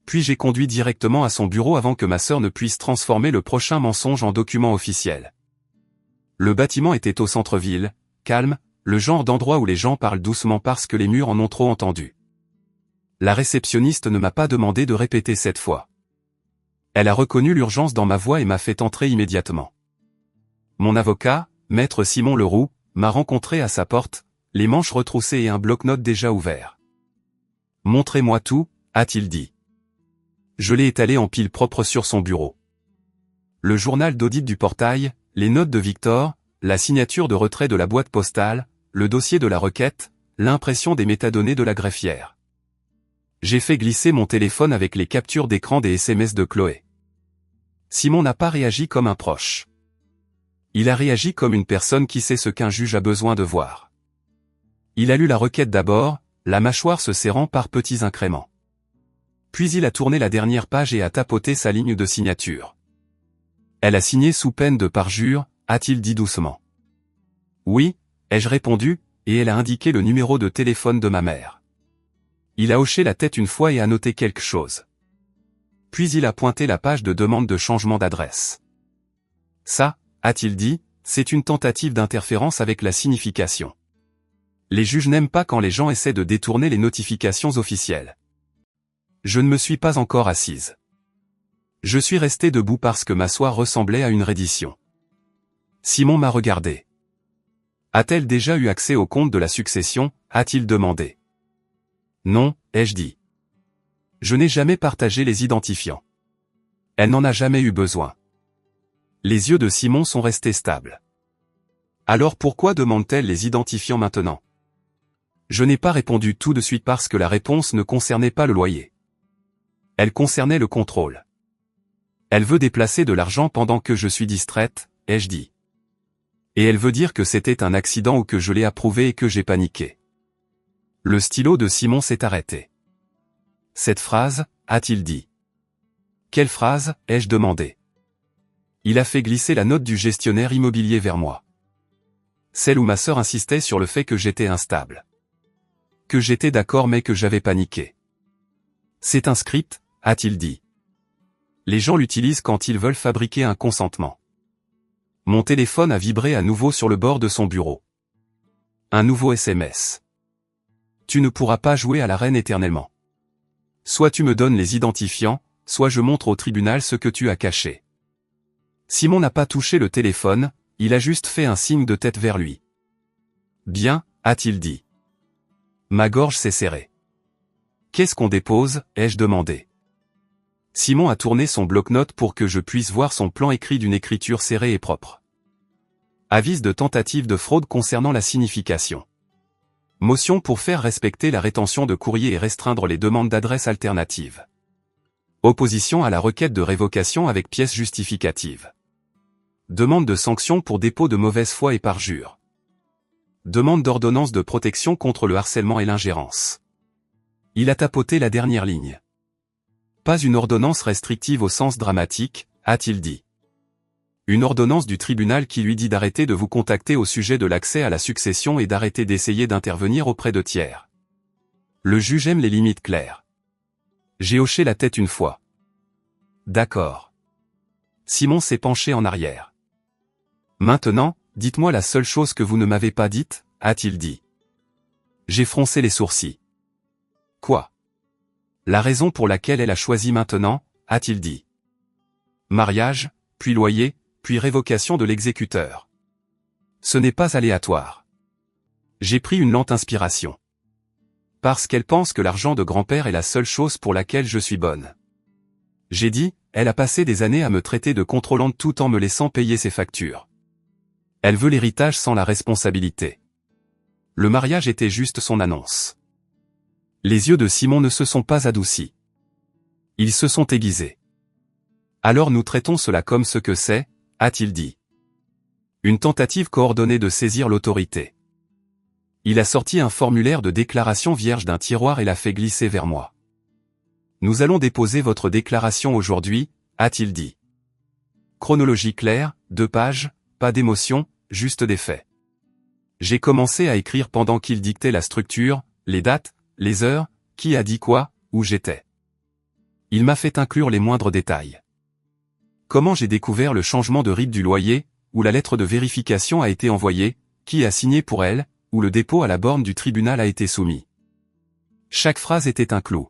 Puis j'ai conduit directement à son bureau avant que ma sœur ne puisse transformer le prochain mensonge en document officiel. Le bâtiment était au centre-ville, calme, le genre d'endroit où les gens parlent doucement parce que les murs en ont trop entendu. La réceptionniste ne m'a pas demandé de répéter cette fois. Elle a reconnu l'urgence dans ma voix et m'a fait entrer immédiatement. Mon avocat, maître Simon Leroux, m'a rencontré à sa porte, les manches retroussées et un bloc-notes déjà ouvert. « Montrez-moi tout », a-t-il dit. Je l'ai étalé en pile propre sur son bureau. Le journal d'audit du portail, les notes de Victor, la signature de retrait de la boîte postale, le dossier de la requête, l'impression des métadonnées de la greffière. J'ai fait glisser mon téléphone avec les captures d'écran des SMS de Chloé. Simon n'a pas réagi comme un proche. Il a réagi comme une personne qui sait ce qu'un juge a besoin de voir. Il a lu la requête d'abord, la mâchoire se serrant par petits incréments. Puis il a tourné la dernière page et a tapoté sa ligne de signature. Elle a signé sous peine de parjure, a-t-il dit doucement. Oui, ai-je répondu, et elle a indiqué le numéro de téléphone de ma mère. Il a hoché la tête une fois et a noté quelque chose. Puis il a pointé la page de demande de changement d'adresse. Ça, a-t-il dit, c'est une tentative d'interférence avec la signification. Les juges n'aiment pas quand les gens essaient de détourner les notifications officielles. Je ne me suis pas encore assise. Je suis resté debout parce que m'asseoir ressemblait à une reddition. Simon m'a regardé. A-t-elle déjà eu accès au compte de la succession, a-t-il demandé. Non, ai-je dit. Je n'ai jamais partagé les identifiants. Elle n'en a jamais eu besoin. Les yeux de Simon sont restés stables. Alors pourquoi demande-t-elle les identifiants maintenant? Je n'ai pas répondu tout de suite parce que la réponse ne concernait pas le loyer. Elle concernait le contrôle. Elle veut déplacer de l'argent pendant que je suis distraite, ai-je dit. Et elle veut dire que c'était un accident ou que je l'ai approuvé et que j'ai paniqué. Le stylo de Simon s'est arrêté. Cette phrase, a-t-il dit. Quelle phrase, ai-je demandé. Il a fait glisser la note du gestionnaire immobilier vers moi. Celle où ma sœur insistait sur le fait que j'étais instable. Que j'étais d'accord mais que j'avais paniqué. C'est un script, a-t-il dit. Les gens l'utilisent quand ils veulent fabriquer un consentement. Mon téléphone a vibré à nouveau sur le bord de son bureau. Un nouveau SMS. Tu ne pourras pas jouer à la reine éternellement. Soit tu me donnes les identifiants, soit je montre au tribunal ce que tu as caché. Simon n'a pas touché le téléphone, il a juste fait un signe de tête vers lui. Bien, a-t-il dit. Ma gorge s'est serrée. Qu'est-ce qu'on dépose, ai-je demandé. Simon a tourné son bloc-notes pour que je puisse voir son plan écrit d'une écriture serrée et propre. Avis de tentative de fraude concernant la signification. Motion pour faire respecter la rétention de courrier et restreindre les demandes d'adresse alternatives. Opposition à la requête de révocation avec pièce justificative. Demande de sanction pour dépôt de mauvaise foi et parjure. Demande d'ordonnance de protection contre le harcèlement et l'ingérence. Il a tapoté la dernière ligne. Pas une ordonnance restrictive au sens dramatique, a-t-il dit. Une ordonnance du tribunal qui lui dit d'arrêter de vous contacter au sujet de l'accès à la succession et d'arrêter d'essayer d'intervenir auprès de tiers. Le juge aime les limites claires. J'ai hoché la tête une fois. D'accord. Simon s'est penché en arrière. Maintenant, dites-moi la seule chose que vous ne m'avez pas dite, a-t-il dit. J'ai froncé les sourcils. Quoi? La raison pour laquelle elle a choisi maintenant, a-t-il dit. Mariage, puis loyer, puis révocation de l'exécuteur. Ce n'est pas aléatoire. J'ai pris une lente inspiration. Parce qu'elle pense que l'argent de grand-père est la seule chose pour laquelle je suis bonne. J'ai dit, elle a passé des années à me traiter de contrôlante tout en me laissant payer ses factures. Elle veut l'héritage sans la responsabilité. Le mariage était juste son annonce. Les yeux de Simon ne se sont pas adoucis. Ils se sont aiguisés. Alors nous traitons cela comme ce que c'est, a-t-il dit. Une tentative coordonnée de saisir l'autorité. Il a sorti un formulaire de déclaration vierge d'un tiroir et l'a fait glisser vers moi. Nous allons déposer votre déclaration aujourd'hui, a-t-il dit. Chronologie claire, 2 pages, pas d'émotion, juste des faits. J'ai commencé à écrire pendant qu'il dictait la structure, les dates, les heures, qui a dit quoi, où j'étais. Il m'a fait inclure les moindres détails. Comment j'ai découvert le changement de rythme du loyer, où la lettre de vérification a été envoyée, qui a signé pour elle, où le dépôt à la borne du tribunal a été soumis. Chaque phrase était un clou.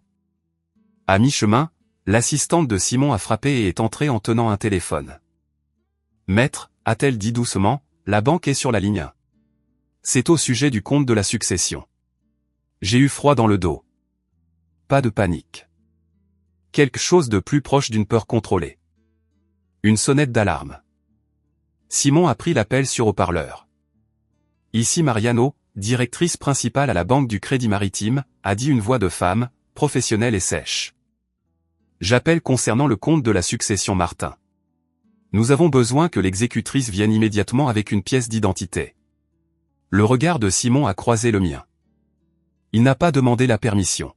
À mi-chemin, l'assistante de Simon a frappé et est entrée en tenant un téléphone. Maître, a-t-elle dit doucement, la banque est sur la ligne 1. C'est au sujet du compte de la succession. J'ai eu froid dans le dos. Pas de panique. Quelque chose de plus proche d'une peur contrôlée. Une sonnette d'alarme. Simon a pris l'appel sur haut-parleur. Ici Mariano, directrice principale à la Banque du Crédit Maritime, a dit une voix de femme, professionnelle et sèche. J'appelle concernant le compte de la succession Martin. Nous avons besoin que l'exécutrice vienne immédiatement avec une pièce d'identité. Le regard de Simon a croisé le mien. Il n'a pas demandé la permission.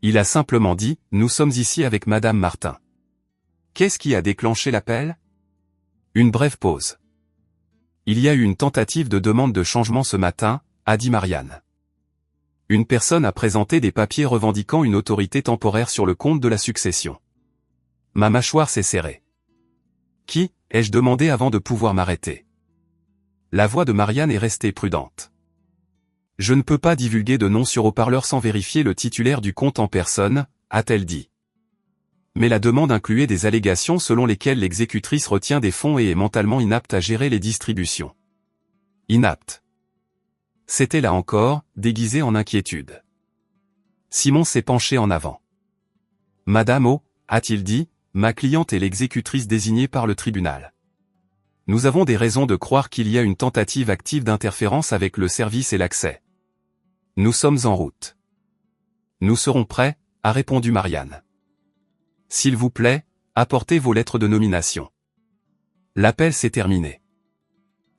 Il a simplement dit, nous sommes ici avec Madame Martin. Qu'est-ce qui a déclenché l'appel? Une brève pause. Il y a eu une tentative de demande de changement ce matin, a dit Marianne. Une personne a présenté des papiers revendiquant une autorité temporaire sur le compte de la succession. Ma mâchoire s'est serrée. Qui, ai-je demandé avant de pouvoir m'arrêter? La voix de Marianne est restée prudente. Je ne peux pas divulguer de nom sur haut-parleur sans vérifier le titulaire du compte en personne, a-t-elle dit. Mais la demande incluait des allégations selon lesquelles l'exécutrice retient des fonds et est mentalement inapte à gérer les distributions. Inapte. C'était là encore, déguisé en inquiétude. Simon s'est penché en avant. Madame O, a-t-il dit, ma cliente est l'exécutrice désignée par le tribunal. Nous avons des raisons de croire qu'il y a une tentative active d'interférence avec le service et l'accès. Nous sommes en route. Nous serons prêts, a répondu Marianne. S'il vous plaît, apportez vos lettres de nomination. L'appel s'est terminé.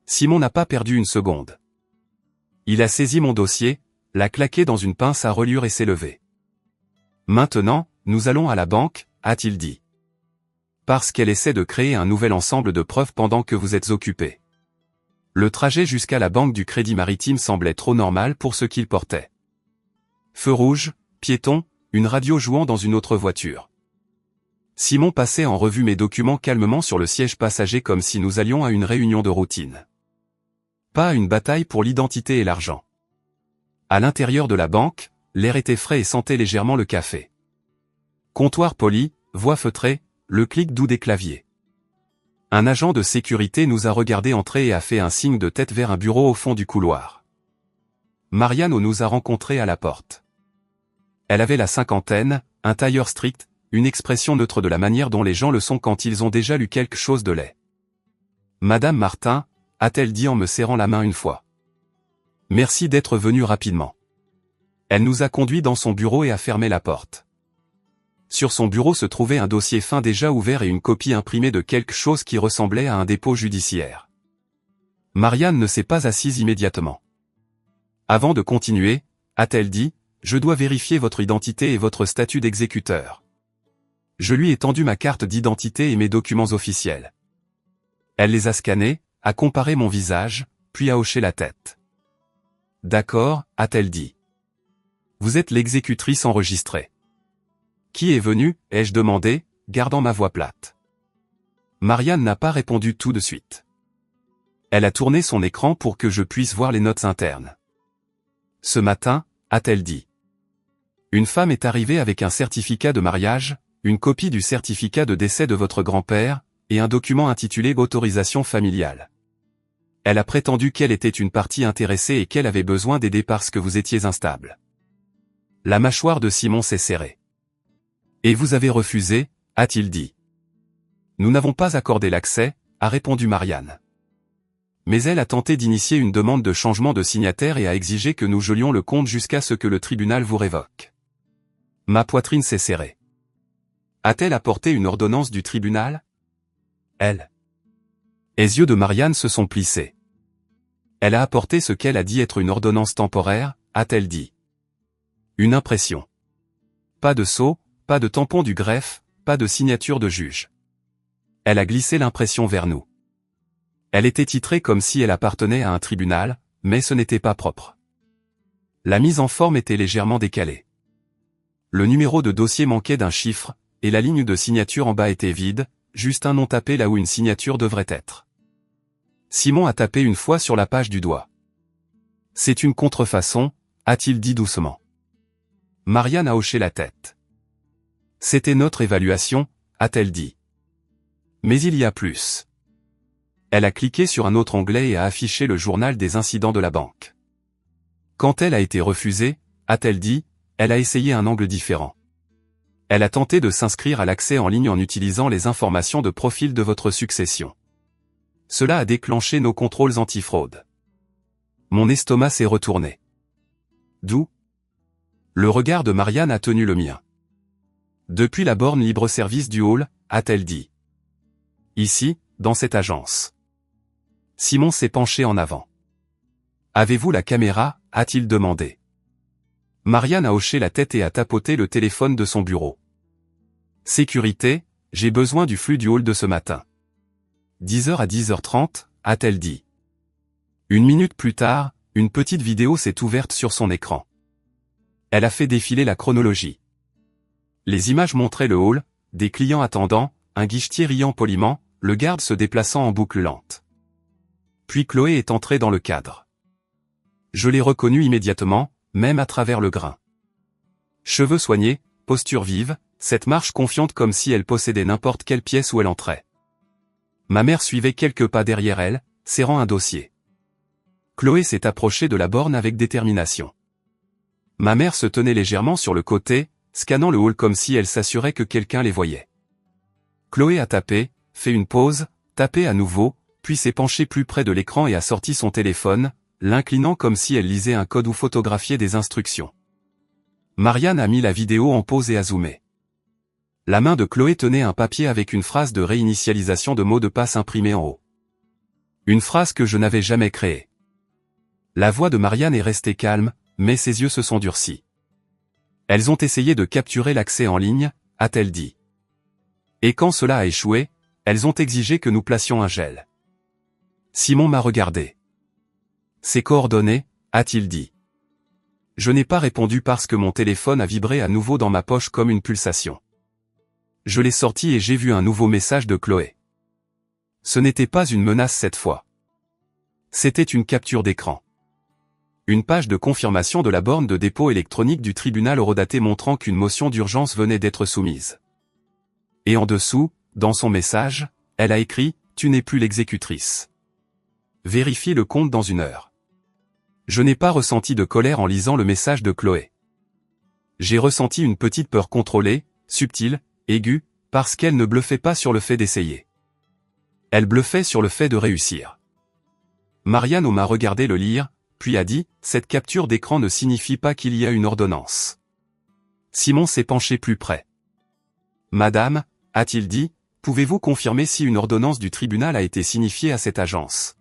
Simon n'a pas perdu une seconde. Il a saisi mon dossier, l'a claqué dans une pince à reliure et s'est levé. Maintenant, nous allons à la banque, a-t-il dit. Parce qu'elle essaie de créer un nouvel ensemble de preuves pendant que vous êtes occupé. Le trajet jusqu'à la banque du Crédit Maritime semblait trop normal pour ce qu'il portait. Feu rouge, piéton, une radio jouant dans une autre voiture. Simon passait en revue mes documents calmement sur le siège passager comme si nous allions à une réunion de routine. Pas à une bataille pour l'identité et l'argent. À l'intérieur de la banque, l'air était frais et sentait légèrement le café. Comptoir poli, voix feutrée, le clic doux des claviers. Un agent de sécurité nous a regardé entrer et a fait un signe de tête vers un bureau au fond du couloir. Marianne nous a rencontrés à la porte. Elle avait la cinquantaine, un tailleur strict, une expression neutre de la manière dont les gens le sont quand ils ont déjà lu quelque chose de laid. « Madame Martin », a-t-elle dit en me serrant la main une fois. « Merci d'être venue rapidement. » Elle nous a conduits dans son bureau et a fermé la porte. Sur son bureau se trouvait un dossier fin déjà ouvert et une copie imprimée de quelque chose qui ressemblait à un dépôt judiciaire. Marianne ne s'est pas assise immédiatement. Avant de continuer, a-t-elle dit, je dois vérifier votre identité et votre statut d'exécuteur. Je lui ai tendu ma carte d'identité et mes documents officiels. Elle les a scannés, a comparé mon visage, puis a hoché la tête. D'accord, a-t-elle dit. Vous êtes l'exécutrice enregistrée. Qui est venu, ai-je demandé, gardant ma voix plate. Marianne n'a pas répondu tout de suite. Elle a tourné son écran pour que je puisse voir les notes internes. Ce matin, a-t-elle dit. Une femme est arrivée avec un certificat de mariage, une copie du certificat de décès de votre grand-père, et un document intitulé « Autorisation familiale ». Elle a prétendu qu'elle était une partie intéressée et qu'elle avait besoin d'aider parce que vous étiez instable. La mâchoire de Simon s'est serrée. Et vous avez refusé, a-t-il dit. Nous n'avons pas accordé l'accès, a répondu Marianne. Mais elle a tenté d'initier une demande de changement de signataire et a exigé que nous gelions le compte jusqu'à ce que le tribunal vous révoque. Ma poitrine s'est serrée. A-t-elle apporté une ordonnance du tribunal? Elle. Les yeux de Marianne se sont plissés. Elle a apporté ce qu'elle a dit être une ordonnance temporaire, a-t-elle dit. Une impression. Pas de sceau, pas de tampon du greffe, pas de signature de juge. Elle a glissé l'impression vers nous. Elle était titrée comme si elle appartenait à un tribunal, mais ce n'était pas propre. La mise en forme était légèrement décalée. Le numéro de dossier manquait d'un chiffre, et la ligne de signature en bas était vide, juste un nom tapé là où une signature devrait être. Simon a tapé une fois sur la page du doigt. C'est une contrefaçon, a-t-il dit doucement. Marianne a hoché la tête. C'était notre évaluation, a-t-elle dit. Mais il y a plus. Elle a cliqué sur un autre onglet et a affiché le journal des incidents de la banque. Quand elle a été refusée, a-t-elle dit, elle a essayé un angle différent. Elle a tenté de s'inscrire à l'accès en ligne en utilisant les informations de profil de votre succession. Cela a déclenché nos contrôles antifraude. Mon estomac s'est retourné. D'où? Le regard de Marianne a tenu le mien. Depuis la borne libre-service du hall, a-t-elle dit. Ici, dans cette agence. Simon s'est penché en avant. Avez-vous la caméra, a-t-il demandé. Marianne a hoché la tête et a tapoté le téléphone de son bureau. Sécurité, j'ai besoin du flux du hall de ce matin. 10h à 10h30, a-t-elle dit. Une minute plus tard, une petite vidéo s'est ouverte sur son écran. Elle a fait défiler la chronologie. Les images montraient le hall, des clients attendant, un guichetier riant poliment, le garde se déplaçant en boucle lente. Puis Chloé est entrée dans le cadre. Je l'ai reconnue immédiatement, même à travers le grain. Cheveux soignés, posture vive, cette marche confiante comme si elle possédait n'importe quelle pièce où elle entrait. Ma mère suivait quelques pas derrière elle, serrant un dossier. Chloé s'est approchée de la borne avec détermination. Ma mère se tenait légèrement sur le côté, scannant le hall comme si elle s'assurait que quelqu'un les voyait. Chloé a tapé, fait une pause, tapé à nouveau, puis s'est penchée plus près de l'écran et a sorti son téléphone, l'inclinant comme si elle lisait un code ou photographiait des instructions. Marianne a mis la vidéo en pause et a zoomé. La main de Chloé tenait un papier avec une phrase de réinitialisation de mot de passe imprimée en haut. Une phrase que je n'avais jamais créée. La voix de Marianne est restée calme, mais ses yeux se sont durcis. Elles ont essayé de capturer l'accès en ligne, a-t-elle dit. Et quand cela a échoué, elles ont exigé que nous placions un gel. Simon m'a regardé. Ses coordonnées, a-t-il dit. Je n'ai pas répondu parce que mon téléphone a vibré à nouveau dans ma poche comme une pulsation. Je l'ai sorti et j'ai vu un nouveau message de Chloé. Ce n'était pas une menace cette fois. C'était une capture d'écran. Une page de confirmation de la borne de dépôt électronique du tribunal horodaté montrant qu'une motion d'urgence venait d'être soumise. Et en dessous, dans son message, elle a écrit « Tu n'es plus l'exécutrice. Vérifie le compte dans 1 heure. » Je n'ai pas ressenti de colère en lisant le message de Chloé. J'ai ressenti une petite peur contrôlée, subtile, aiguë, parce qu'elle ne bluffait pas sur le fait d'essayer. Elle bluffait sur le fait de réussir. Marianne m'a regardé le lire, puis a dit « Cette capture d'écran ne signifie pas qu'il y a une ordonnance. » Simon s'est penché plus près. « Madame, a-t-il dit, pouvez-vous confirmer si une ordonnance du tribunal a été signifiée à cette agence ?»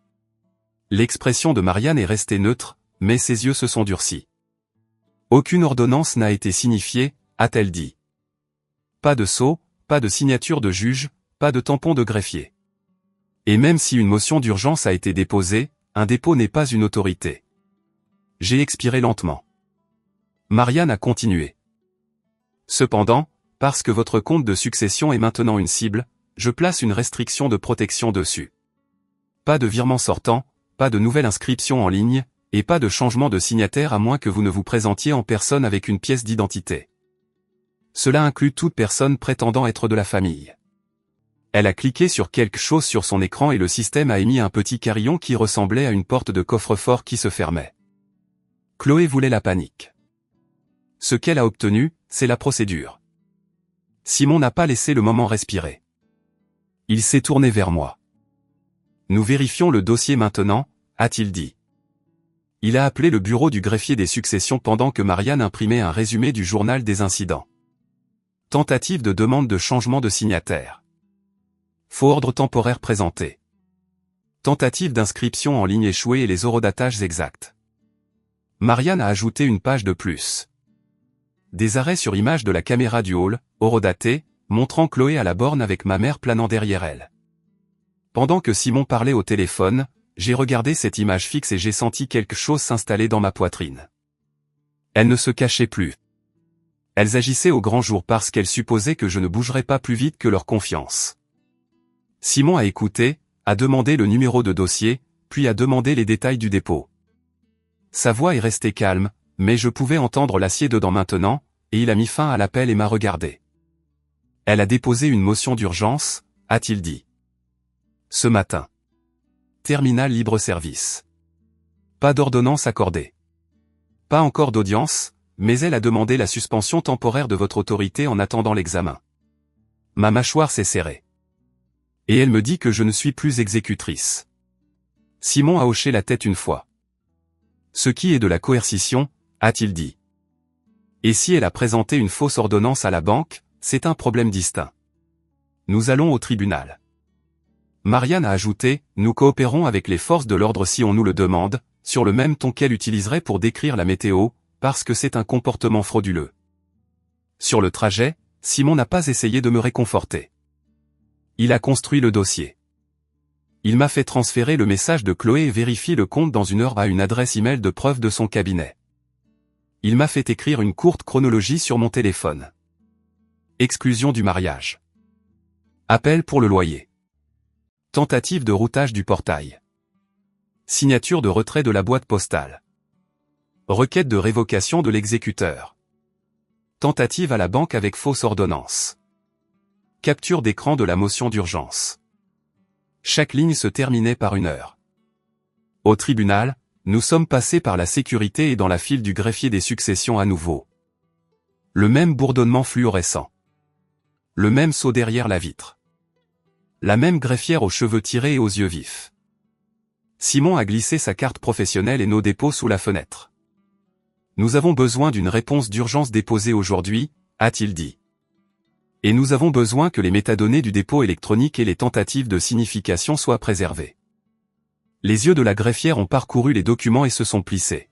L'expression de Marianne est restée neutre, mais ses yeux se sont durcis. « Aucune ordonnance n'a été signifiée, a-t-elle dit. Pas de sceau, pas de signature de juge, pas de tampon de greffier. Et même si une motion d'urgence a été déposée, un dépôt n'est pas une autorité. » J'ai expiré lentement. Marianne a continué. « Cependant, parce que votre compte de succession est maintenant une cible, je place une restriction de protection dessus. Pas de virement sortant, pas de nouvelle inscription en ligne, et pas de changement de signataire à moins que vous ne vous présentiez en personne avec une pièce d'identité. Cela inclut toute personne prétendant être de la famille. » Elle a cliqué sur quelque chose sur son écran et le système a émis un petit carillon qui ressemblait à une porte de coffre-fort qui se fermait. Chloé voulait la panique. Ce qu'elle a obtenu, c'est la procédure. Simon n'a pas laissé le moment respirer. Il s'est tourné vers moi. « Nous vérifions le dossier maintenant, » a-t-il dit. Il a appelé le bureau du greffier des successions pendant que Marianne imprimait un résumé du journal des incidents. Tentative de demande de changement de signataire. Faux ordre temporaire présenté. Tentative d'inscription en ligne échouée et les horodatages exacts. Marianne a ajouté une page de plus. Des arrêts sur image de la caméra du hall, horodaté, montrant Chloé à la borne avec ma mère planant derrière elle. Pendant que Simon parlait au téléphone, j'ai regardé cette image fixe et j'ai senti quelque chose s'installer dans ma poitrine. Elles ne se cachaient plus. Elles agissaient au grand jour parce qu'elles supposaient que je ne bougerais pas plus vite que leur confiance. Simon a écouté, a demandé le numéro de dossier, puis a demandé les détails du dépôt. Sa voix est restée calme, mais je pouvais entendre l'acier dedans maintenant, et il a mis fin à l'appel et m'a regardé. « Elle a déposé une motion d'urgence, » a-t-il dit. « Ce matin. Terminal libre-service. Pas d'ordonnance accordée. Pas encore d'audience, mais elle a demandé la suspension temporaire de votre autorité en attendant l'examen. » Ma mâchoire s'est serrée. Et elle me dit que je ne suis plus exécutrice. Simon a hoché la tête une fois. « Ce qui est de la coercition, » a-t-il dit. Et si elle a présenté une fausse ordonnance à la banque, c'est un problème distinct. Nous allons au tribunal. Marianne a ajouté, nous coopérons avec les forces de l'ordre si on nous le demande, sur le même ton qu'elle utiliserait pour décrire la météo, parce que c'est un comportement frauduleux. Sur le trajet, Simon n'a pas essayé de me réconforter. Il a construit le dossier. Il m'a fait transférer le message de Chloé et vérifier le compte dans 1 heure à une adresse email de preuve de son cabinet. Il m'a fait écrire une courte chronologie sur mon téléphone. Exclusion du mariage. Appel pour le loyer. Tentative de routage du portail. Signature de retrait de la boîte postale. Requête de révocation de l'exécuteur. Tentative à la banque avec fausse ordonnance. Capture d'écran de la motion d'urgence. Chaque ligne se terminait par 1 heure. Au tribunal, nous sommes passés par la sécurité et dans la file du greffier des successions à nouveau. Le même bourdonnement fluorescent. Le même saut derrière la vitre. La même greffière aux cheveux tirés et aux yeux vifs. Simon a glissé sa carte professionnelle et nos dépôts sous la fenêtre. Nous avons besoin d'une réponse d'urgence déposée aujourd'hui, a-t-il dit. Et nous avons besoin que les métadonnées du dépôt électronique et les tentatives de signification soient préservées. Les yeux de la greffière ont parcouru les documents et se sont plissés.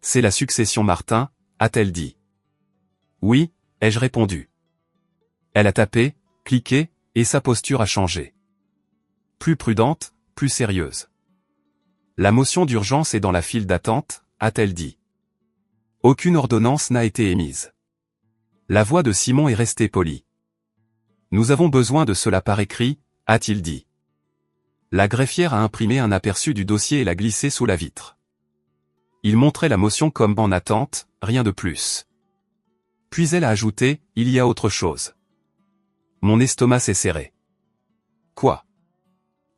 C'est la succession Martin, a-t-elle dit. Oui, ai-je répondu. Elle a tapé, cliqué, et sa posture a changé. Plus prudente, plus sérieuse. La motion d'urgence est dans la file d'attente, a-t-elle dit. Aucune ordonnance n'a été émise. La voix de Simon est restée polie. Nous avons besoin de cela par écrit, a-t-il dit. La greffière a imprimé un aperçu du dossier et l'a glissé sous la vitre. Il montrait la motion comme en attente, rien de plus. Puis elle a ajouté, il y a autre chose. Mon estomac s'est serré. Quoi?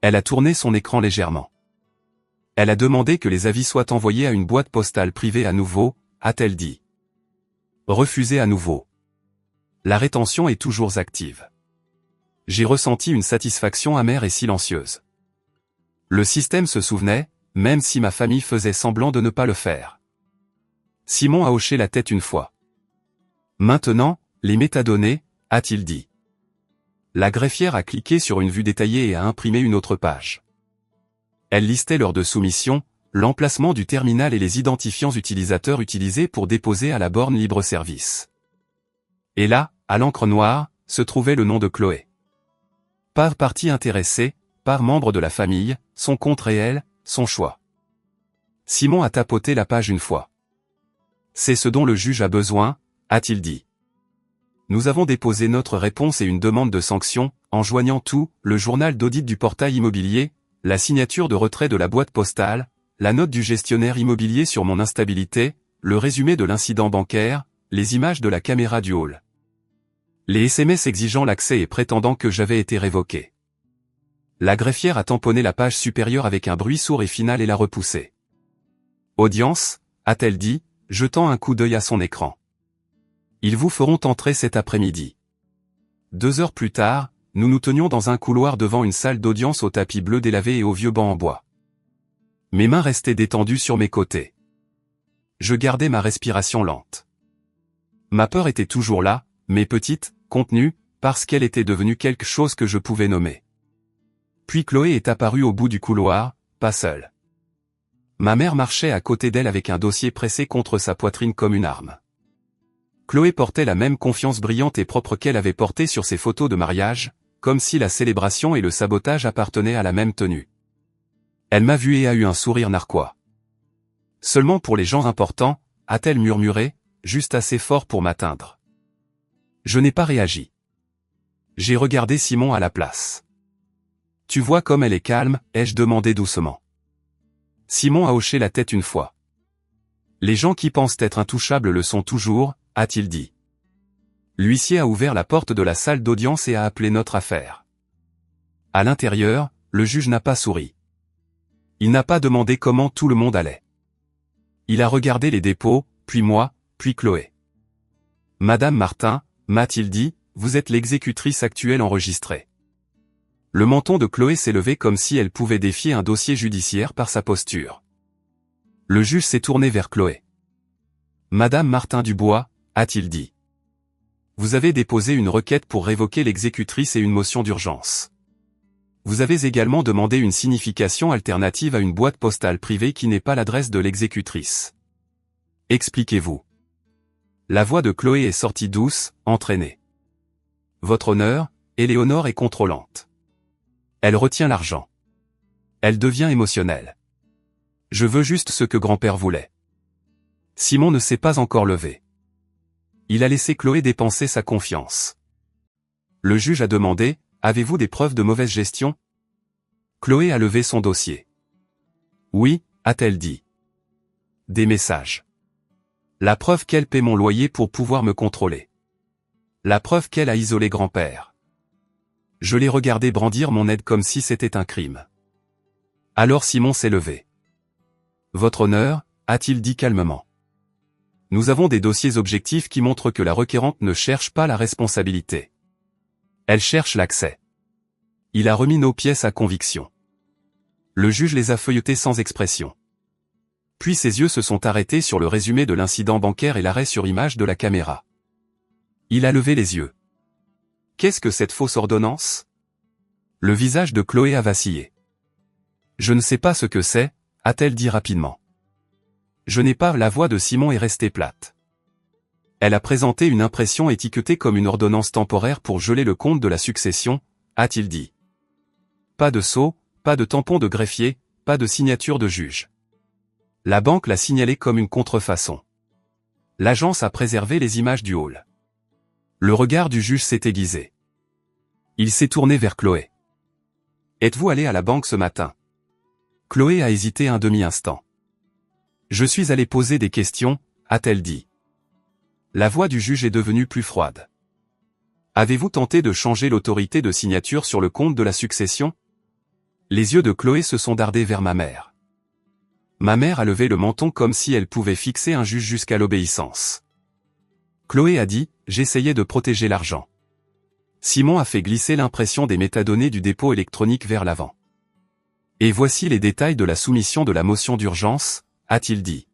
Elle a tourné son écran légèrement. Elle a demandé que les avis soient envoyés à une boîte postale privée à nouveau, a-t-elle dit. Refusé à nouveau. La rétention est toujours active. J'ai ressenti une satisfaction amère et silencieuse. Le système se souvenait, même si ma famille faisait semblant de ne pas le faire. Simon a hoché la tête une fois. Maintenant, les métadonnées, a-t-il dit. La greffière a cliqué sur une vue détaillée et a imprimé une autre page. Elle listait l'heure de soumission, l'emplacement du terminal et les identifiants utilisateurs utilisés pour déposer à la borne libre-service. Et là, à l'encre noire, se trouvait le nom de Chloé. Par partie intéressée, par membre de la famille, son compte réel, son choix. Simon a tapoté la page une fois. C'est ce dont le juge a besoin, a-t-il dit. Nous avons déposé notre réponse et une demande de sanction, en joignant tout, le journal d'audit du portail immobilier, la signature de retrait de la boîte postale, la note du gestionnaire immobilier sur mon instabilité, le résumé de l'incident bancaire, les images de la caméra du hall. Les SMS exigeant l'accès et prétendant que j'avais été révoqué. La greffière a tamponné la page supérieure avec un bruit sourd et final et l'a repoussée. Audience, a-t-elle dit, jetant un coup d'œil à son écran. Ils vous feront entrer cet après-midi. 2 heures plus tard, nous nous tenions dans un couloir devant une salle d'audience au tapis bleu délavé et au vieux banc en bois. Mes mains restaient détendues sur mes côtés. Je gardais ma respiration lente. Ma peur était toujours là, mais petite, contenue, parce qu'elle était devenue quelque chose que je pouvais nommer. Puis Chloé est apparue au bout du couloir, pas seule. Ma mère marchait à côté d'elle avec un dossier pressé contre sa poitrine comme une arme. Chloé portait la même confiance brillante et propre qu'elle avait portée sur ses photos de mariage, comme si la célébration et le sabotage appartenaient à la même tenue. Elle m'a vu et a eu un sourire narquois. Seulement pour les gens importants, a-t-elle murmuré, juste assez fort pour m'atteindre. Je n'ai pas réagi. J'ai regardé Simon à la place. Tu vois comme elle est calme, ai-je demandé doucement. Simon a hoché la tête une fois. Les gens qui pensent être intouchables le sont toujours, a-t-il dit. L'huissier a ouvert la porte de la salle d'audience et a appelé notre affaire. À l'intérieur, le juge n'a pas souri. Il n'a pas demandé comment tout le monde allait. Il a regardé les dépôts, puis moi, puis Chloé. Madame Martin, m'a-t-il dit, vous êtes l'exécutrice actuelle enregistrée. Le menton de Chloé s'est levé comme si elle pouvait défier un dossier judiciaire par sa posture. Le juge s'est tourné vers Chloé. Madame Martin Dubois, a-t-il dit. Vous avez déposé une requête pour révoquer l'exécutrice et une motion d'urgence. Vous avez également demandé une signification alternative à une boîte postale privée qui n'est pas l'adresse de l'exécutrice. Expliquez-vous. La voix de Chloé est sortie douce, entraînée. Votre honneur, Éléonore est contrôlante. Elle retient l'argent. Elle devient émotionnelle. Je veux juste ce que grand-père voulait. Simon ne s'est pas encore levé. Il a laissé Chloé dépenser sa confiance. Le juge a demandé, avez-vous des preuves de mauvaise gestion? Chloé a levé son dossier. Oui, a-t-elle dit. Des messages. La preuve qu'elle paie mon loyer pour pouvoir me contrôler. La preuve qu'elle a isolé grand-père. Je l'ai regardé brandir mon aide comme si c'était un crime. Alors Simon s'est levé. Votre honneur, a-t-il dit calmement. Nous avons des dossiers objectifs qui montrent que la requérante ne cherche pas la responsabilité. Elle cherche l'accès. Il a remis nos pièces à conviction. Le juge les a feuilletés sans expression. Puis ses yeux se sont arrêtés sur le résumé de l'incident bancaire et l'arrêt sur image de la caméra. Il a levé les yeux. Qu'est-ce que cette fausse ordonnance? Le visage de Chloé a vacillé. Je ne sais pas ce que c'est, a-t-elle dit rapidement. Je n'ai pas. La voix de Simon est restée plate. Elle a présenté une impression étiquetée comme une ordonnance temporaire pour geler le compte de la succession, a-t-il dit. Pas de sceau, pas de tampon de greffier, pas de signature de juge. La banque l'a signalé comme une contrefaçon. L'agence a préservé les images du hall. Le regard du juge s'est aiguisé. Il s'est tourné vers Chloé. Êtes-vous allé à la banque ce matin? Chloé a hésité un demi-instant. Je suis allé poser des questions, a-t-elle dit. La voix du juge est devenue plus froide. Avez-vous tenté de changer l'autorité de signature sur le compte de la succession? Les yeux de Chloé se sont dardés vers ma mère. Ma mère a levé le menton comme si elle pouvait fixer un juge jusqu'à l'obéissance. Chloé a dit, j'essayais de protéger l'argent. Simon a fait glisser l'impression des métadonnées du dépôt électronique vers l'avant. Et voici les détails de la soumission de la motion d'urgence, a-t-il dit.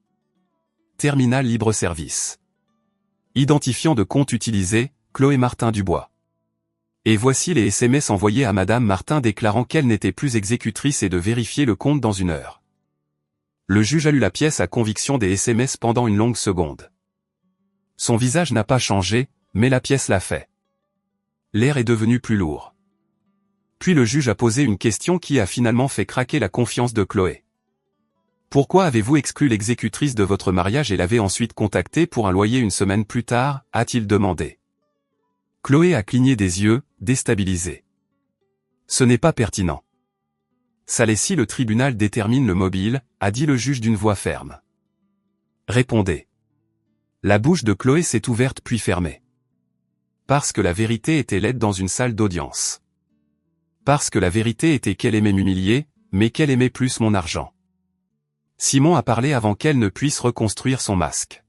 Terminal libre-service. Identifiant de compte utilisé, Chloé Martin Dubois. Et voici les SMS envoyés à Madame Martin déclarant qu'elle n'était plus exécutrice et de vérifier le compte dans 1 heure. Le juge a lu la pièce à conviction des SMS pendant une longue seconde. Son visage n'a pas changé, mais la pièce l'a fait. L'air est devenu plus lourd. Puis le juge a posé une question qui a finalement fait craquer la confiance de Chloé. Pourquoi avez-vous exclu l'exécutrice de votre mariage et l'avez ensuite contactée pour un loyer 1 semaine plus tard, a-t-il demandé. Chloé a cligné des yeux, déstabilisée. Ce n'est pas pertinent. Ça l'est si le tribunal détermine le mobile, a dit le juge d'une voix ferme. Répondez. La bouche de Chloé s'est ouverte puis fermée. Parce que la vérité était laide dans une salle d'audience. Parce que la vérité était qu'elle aimait m'humilier, mais qu'elle aimait plus mon argent. Simon a parlé avant qu'elle ne puisse reconstruire son masque.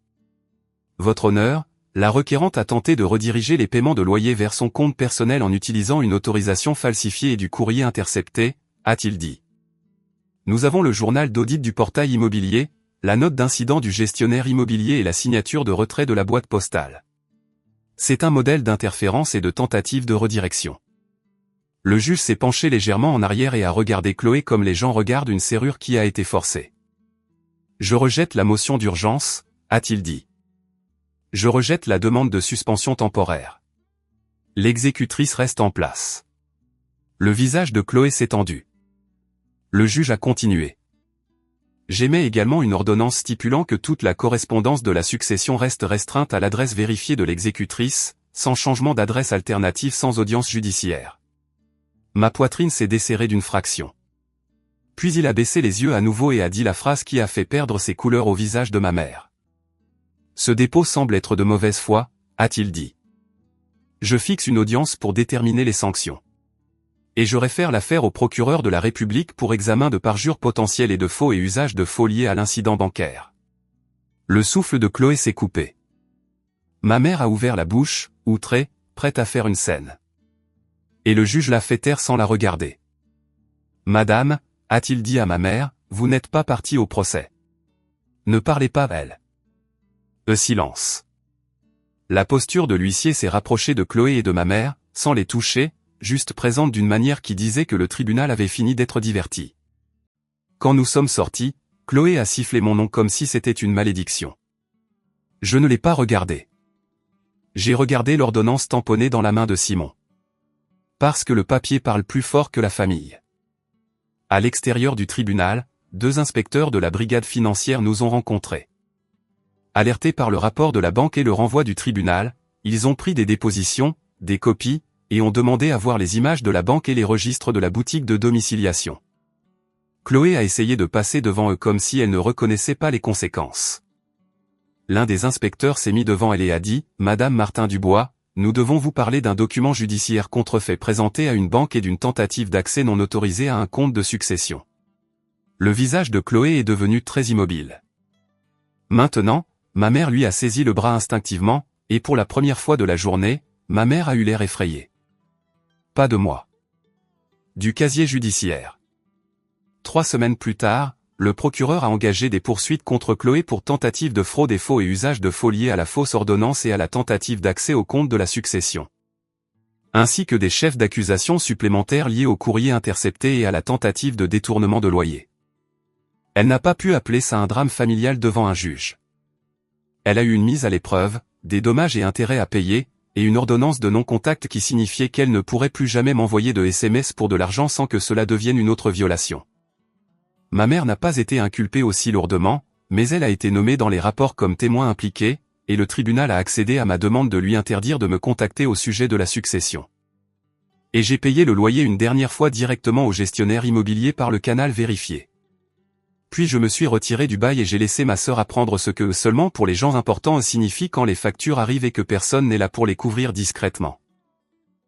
Votre honneur, la requérante a tenté de rediriger les paiements de loyer vers son compte personnel en utilisant une autorisation falsifiée et du courrier intercepté, a-t-il dit. Nous avons le journal d'audit du portail immobilier, la note d'incident du gestionnaire immobilier et la signature de retrait de la boîte postale. C'est un modèle d'interférence et de tentative de redirection. Le juge s'est penché légèrement en arrière et a regardé Chloé comme les gens regardent une serrure qui a été forcée. Je rejette la motion d'urgence, a-t-il dit. Je rejette la demande de suspension temporaire. L'exécutrice reste en place. Le visage de Chloé s'est tendu. Le juge a continué. J'émets également une ordonnance stipulant que toute la correspondance de la succession reste restreinte à l'adresse vérifiée de l'exécutrice, sans changement d'adresse alternative sans audience judiciaire. Ma poitrine s'est desserrée d'une fraction. Puis il a baissé les yeux à nouveau et a dit la phrase qui a fait perdre ses couleurs au visage de ma mère. Ce dépôt semble être de mauvaise foi, a-t-il dit. Je fixe une audience pour déterminer les sanctions. Et je réfère l'affaire au procureur de la République pour examen de parjure potentielle et de faux et usage de faux liés à l'incident bancaire. Le souffle de Chloé s'est coupé. Ma mère a ouvert la bouche, outrée, prête à faire une scène. Et le juge l'a fait taire sans la regarder. Madame, a-t-il dit à ma mère, vous n'êtes pas partie au procès. Ne parlez pas, elle. Silence. La posture de l'huissier s'est rapprochée de Chloé et de ma mère, sans les toucher, juste présente d'une manière qui disait que le tribunal avait fini d'être diverti. Quand nous sommes sortis, Chloé a sifflé mon nom comme si c'était une malédiction. Je ne l'ai pas regardé. J'ai regardé l'ordonnance tamponnée dans la main de Simon. Parce que le papier parle plus fort que la famille. À l'extérieur du tribunal, 2 inspecteurs de la brigade financière nous ont rencontrés. Alertés par le rapport de la banque et le renvoi du tribunal, ils ont pris des dépositions, des copies, et ont demandé à voir les images de la banque et les registres de la boutique de domiciliation. Chloé a essayé de passer devant eux comme si elle ne reconnaissait pas les conséquences. L'un des inspecteurs s'est mis devant elle et a dit, « Madame Martin Dubois, nous devons vous parler d'un document judiciaire contrefait présenté à une banque et d'une tentative d'accès non autorisé à un compte de succession. » Le visage de Chloé est devenu très immobile. Maintenant, ma mère lui a saisi le bras instinctivement, et pour la première fois de la journée, ma mère a eu l'air effrayée. Pas de moi. Du casier judiciaire. 3 semaines plus tard, le procureur a engagé des poursuites contre Chloé pour tentative de fraude et faux et usage de faux liés à la fausse ordonnance et à la tentative d'accès au compte de la succession. Ainsi que des chefs d'accusation supplémentaires liés au courrier intercepté et à la tentative de détournement de loyer. Elle n'a pas pu appeler ça un drame familial devant un juge. Elle a eu une mise à l'épreuve, des dommages et intérêts à payer, et une ordonnance de non-contact qui signifiait qu'elle ne pourrait plus jamais m'envoyer de SMS pour de l'argent sans que cela devienne une autre violation. Ma mère n'a pas été inculpée aussi lourdement, mais elle a été nommée dans les rapports comme témoin impliqué, et le tribunal a accédé à ma demande de lui interdire de me contacter au sujet de la succession. Et j'ai payé le loyer une dernière fois directement au gestionnaire immobilier par le canal vérifié. Puis je me suis retiré du bail et j'ai laissé ma sœur apprendre ce que seulement pour les gens importants signifie quand les factures arrivent et que personne n'est là pour les couvrir discrètement.